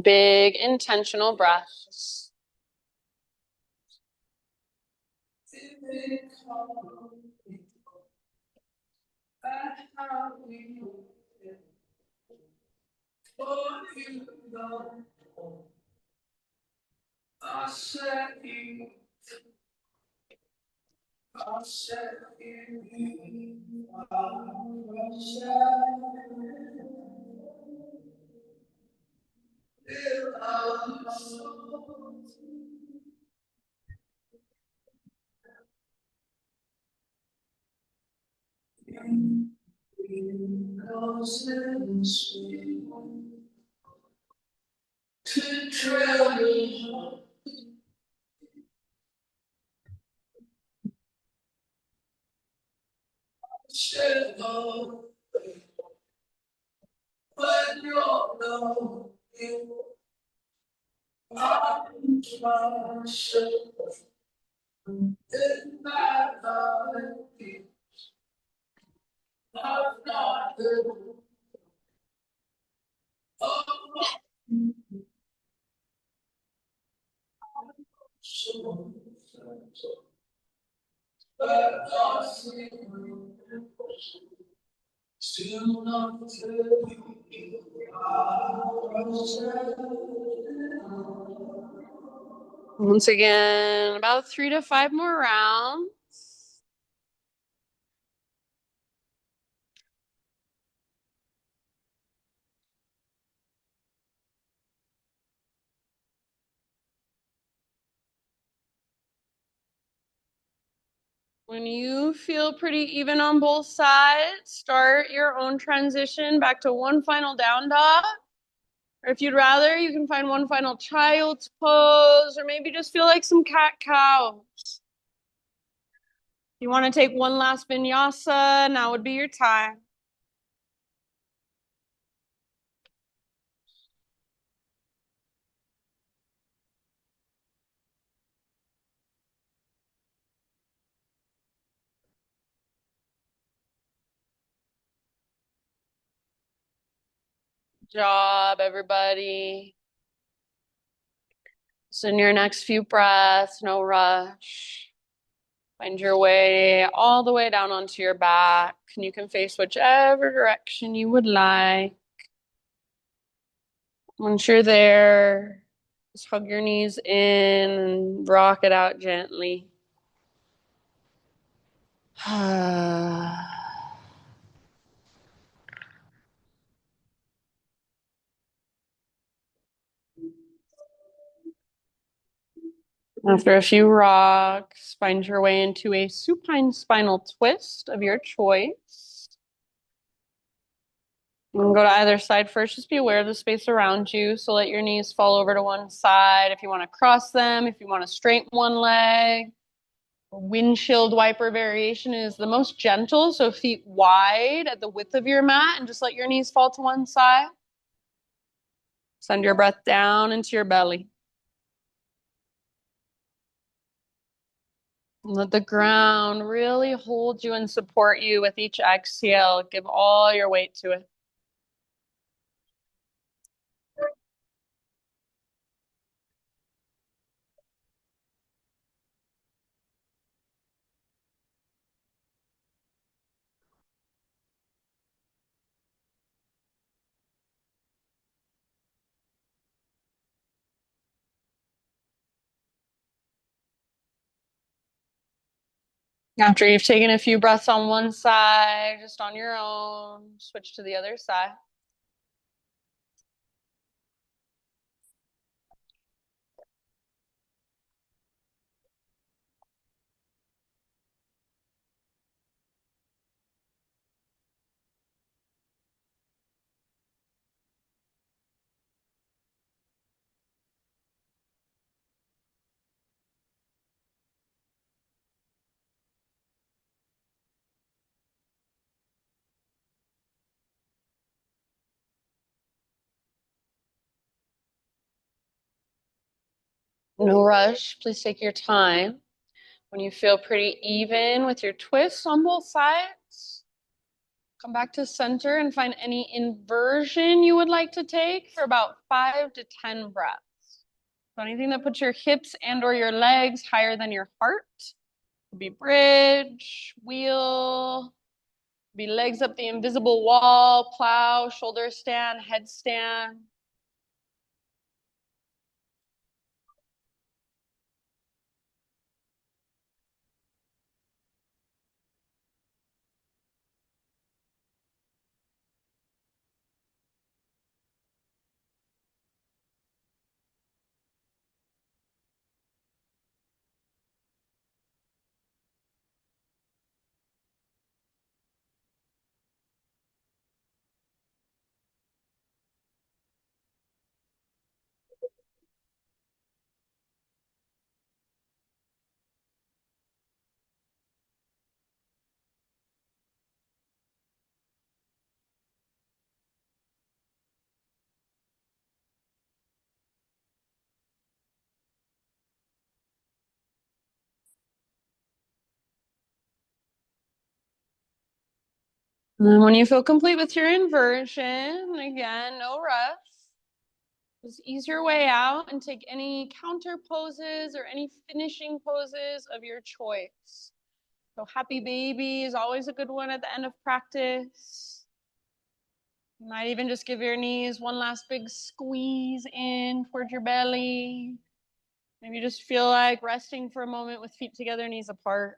[SPEAKER 2] Big intentional breaths. Once again, about 3 to 5 more rounds. When you feel pretty even on both sides, start your own transition back to one final down dog. Or if you'd rather, you can find one final child's pose, or maybe just feel like some cat-cow. You want to take one last vinyasa, now would be your time. Good job, everybody. So in your next few breaths, no rush. Find your way all the way down onto your back, and you can face whichever direction you would like. Once you're there, just hug your knees in and rock it out gently. After a few rocks, find your way into a supine spinal twist of your choice. You can go to either side first. Just be aware of the space around you. So let your knees fall over to one side. If you want to cross them, if you want to straighten one leg. Windshield wiper variation is the most gentle. So feet wide at the width of your mat and just let your knees fall to one side. Send your breath down into your belly. Let the ground really hold you and support you with each exhale. Give all your weight to it. After you've taken a few breaths on one side, just on your own, switch to the other side. No rush. Please take your time. When you feel pretty even with your twists on both sides, come back to center and find any inversion you would like to take for about 5 to 10 breaths. So anything that puts your hips and or your legs higher than your heart. Could be bridge, wheel, be legs up the invisible wall, plow, shoulder stand, headstand. And then when you feel complete with your inversion, again, no rush. Just ease your way out and take any counter poses or any finishing poses of your choice. So happy baby is always a good one at the end of practice. You might even just give your knees one last big squeeze in towards your belly. Maybe you just feel like resting for a moment with feet together, knees apart.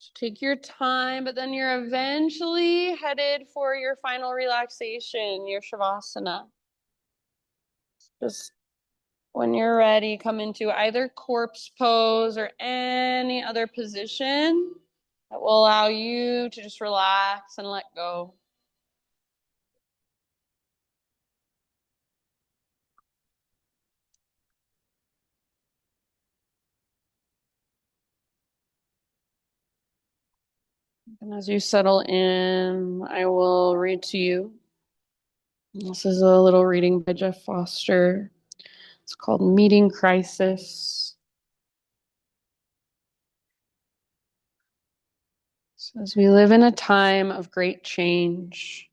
[SPEAKER 2] So take your time, but then you're eventually headed for your final relaxation, your Shavasana. Just when you're ready, come into either corpse pose or any other position that will allow you to just relax and let go. And as you settle in, I will read to you. This is a little reading by Jeff Foster. It's called Meeting Crisis. So as we live in a time of great change,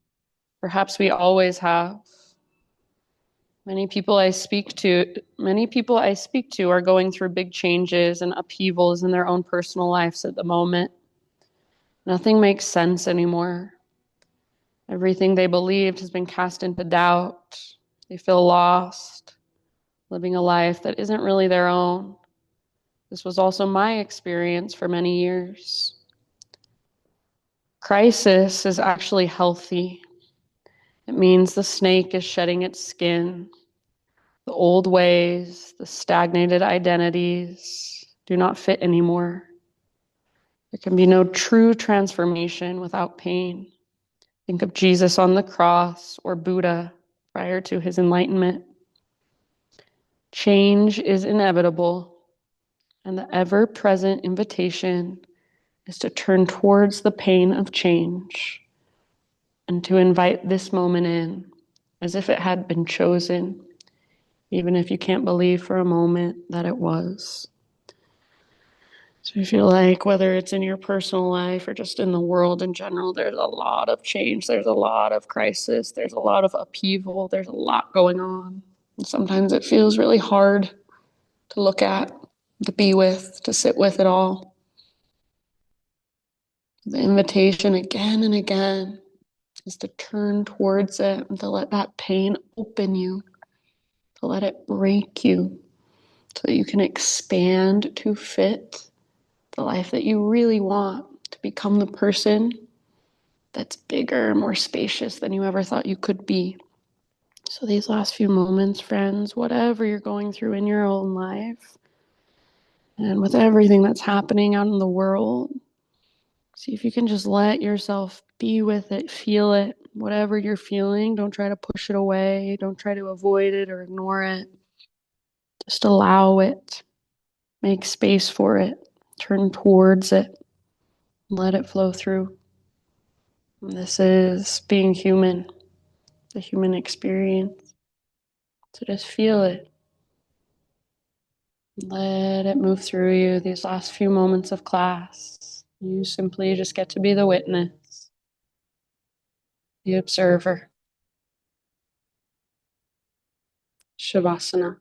[SPEAKER 2] perhaps we always have. Many people I speak to are going through big changes and upheavals in their own personal lives at the moment. Nothing makes sense anymore. Everything they believed has been cast into doubt. They feel lost, living a life that isn't really their own. This was also my experience for many years. Crisis is actually healthy. It means the snake is shedding its skin. The old ways, the stagnated identities do not fit anymore. There can be no true transformation without pain. Think of Jesus on the cross or Buddha prior to his enlightenment. Change is inevitable, and the ever-present invitation is to turn towards the pain of change and to invite this moment in as if it had been chosen, even if you can't believe for a moment that it was. So I feel like whether it's in your personal life or just in the world in general, there's a lot of change, there's a lot of crisis, there's a lot of upheaval, there's a lot going on. And sometimes it feels really hard to look at, to be with, to sit with it all. The invitation again and again is to turn towards it and to let that pain open you, to let it break you, so that you can expand to fit the life that you really want, to become the person that's bigger, more spacious than you ever thought you could be. So these last few moments, friends, whatever you're going through in your own life, and with everything that's happening out in the world, see if you can just let yourself be with it, feel it, whatever you're feeling. Don't try to push it away. Don't try to avoid it or ignore it. Just allow it. Make space for it. Turn towards it. Let it flow through. And this is being human, the human experience. So just feel it. Let it move through you these last few moments of class. You simply just get to be the witness, the observer. Shavasana.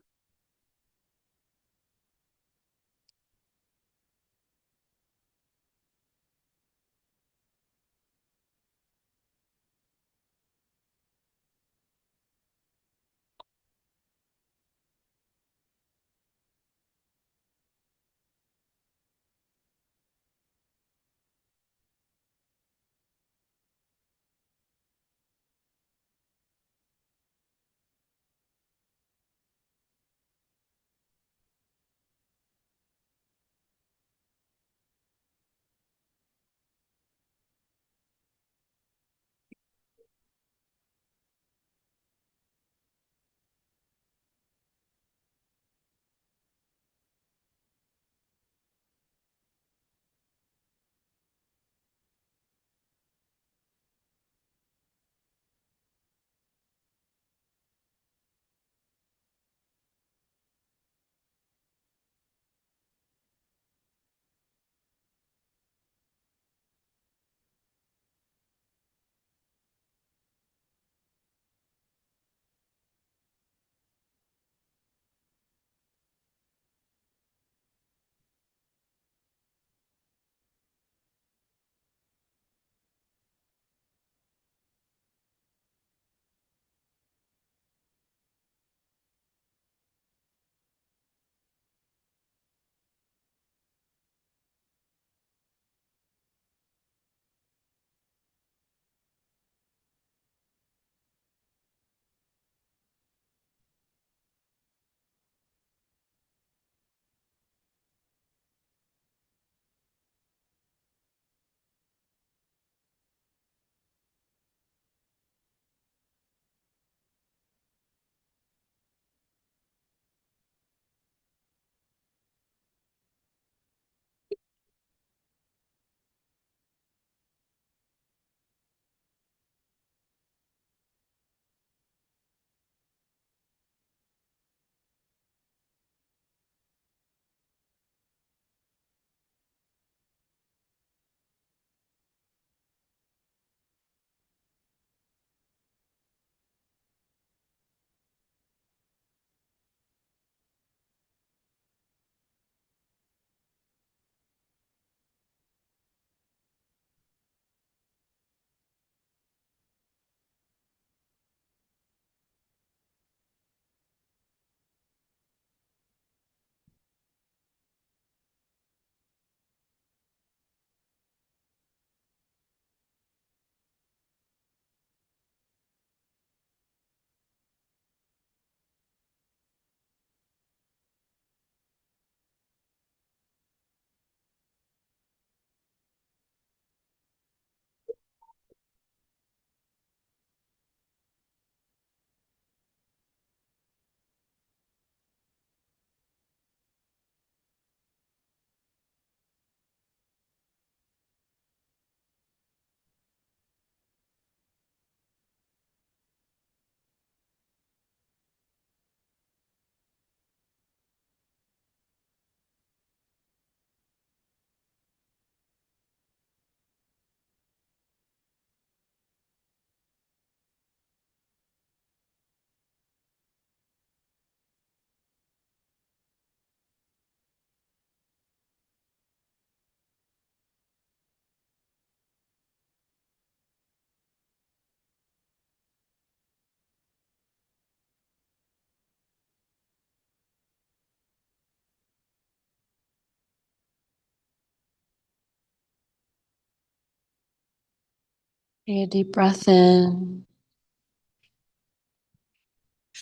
[SPEAKER 2] Take a deep breath in.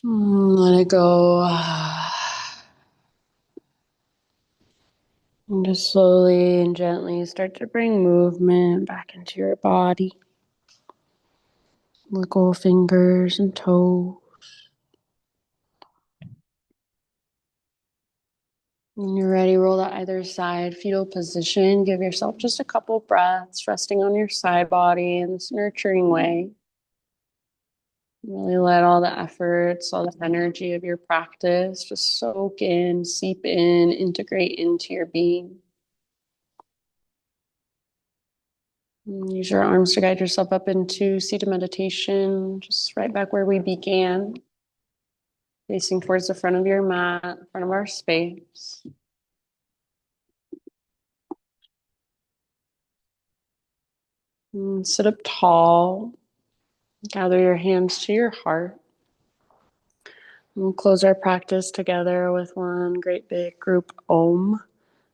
[SPEAKER 2] Let it go. And just slowly and gently start to bring movement back into your body. Wiggle fingers and toes. When you're ready, roll to either side, fetal position. Give yourself just a couple breaths, resting on your side body in this nurturing way. Really let all the efforts, all the energy of your practice just soak in, seep in, integrate into your being. Use your arms to guide yourself up into seated meditation, just right back where we began, facing towards the front of your mat, front of our space. And sit up tall, gather your hands to your heart. We'll close our practice together with one great big group Om.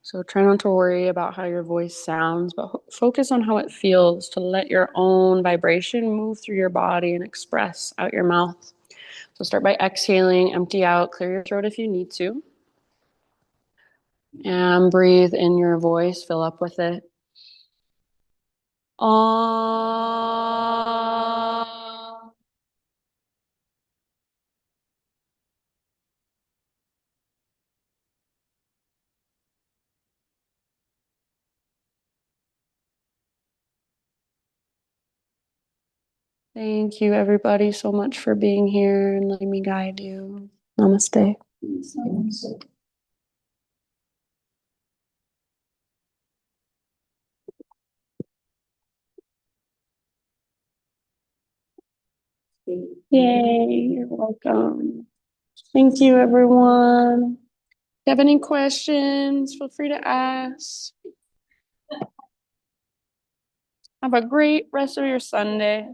[SPEAKER 2] So try not to worry about how your voice sounds, but focus on how it feels to let your own vibration move through your body and express out your mouth. So start by exhaling, empty out, clear your throat if you need to. And breathe in your voice, fill up with it. Om. Thank you, everybody, so much for being here and letting me guide you. Namaste. Yay, you're welcome. Thank you, everyone. If you have any questions, feel free to ask. Have a great rest of your Sunday.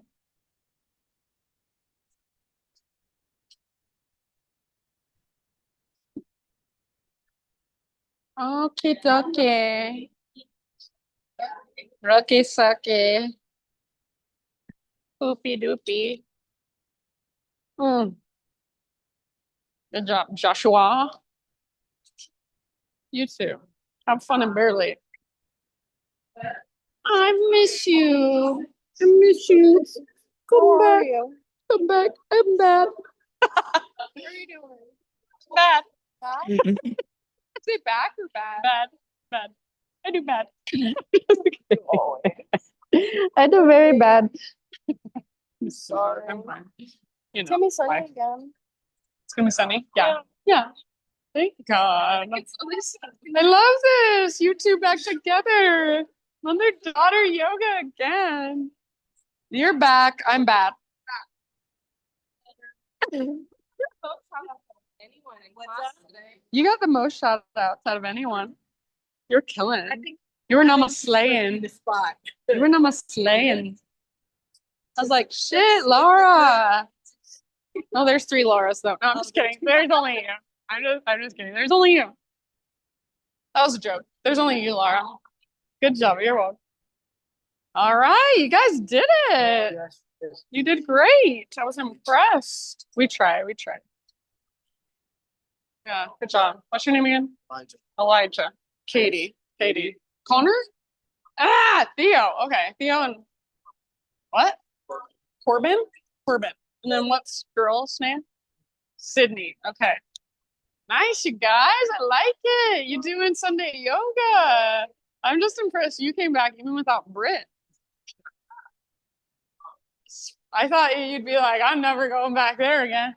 [SPEAKER 2] Okay, dokie. Rocky sake. Poopy doopy. Good job, Joshua. You too. Have fun in Bear Lake. I miss you. I miss you. Come back. Come back. I'm bad. What are you doing? Bad. Bad? Say back or bad? Bad. Bad. I do bad. I do very bad. I'm sorry. I'm fine. You know, it's gonna be sunny again. It's gonna be sunny? Yeah. Yeah. Thank God. I love this. You two back together. Mother-daughter yoga again. You're back. I'm back. You got the most shout outs out of anyone. You're killing it. You were namaslaying. You were namaslaying. I was like, shit, Laura. No, there's 3 Lauras though. No, I'm just kidding. There's only you. I'm just kidding. There's only you. That was a joke. There's only you, Laura. Good job. You're welcome. All right, you guys did it. You did great. I was impressed. We tried. Yeah, good job. What's your name again? Elijah. Katie. Connor? Theo. Okay, Theo and what? Corbin? Corbin. And then what's girl's name? Sydney. Okay. Nice, you guys. I like it. You doing Sunday yoga. I'm just impressed you came back even without Britt. I thought you'd be like, I'm never going back there again.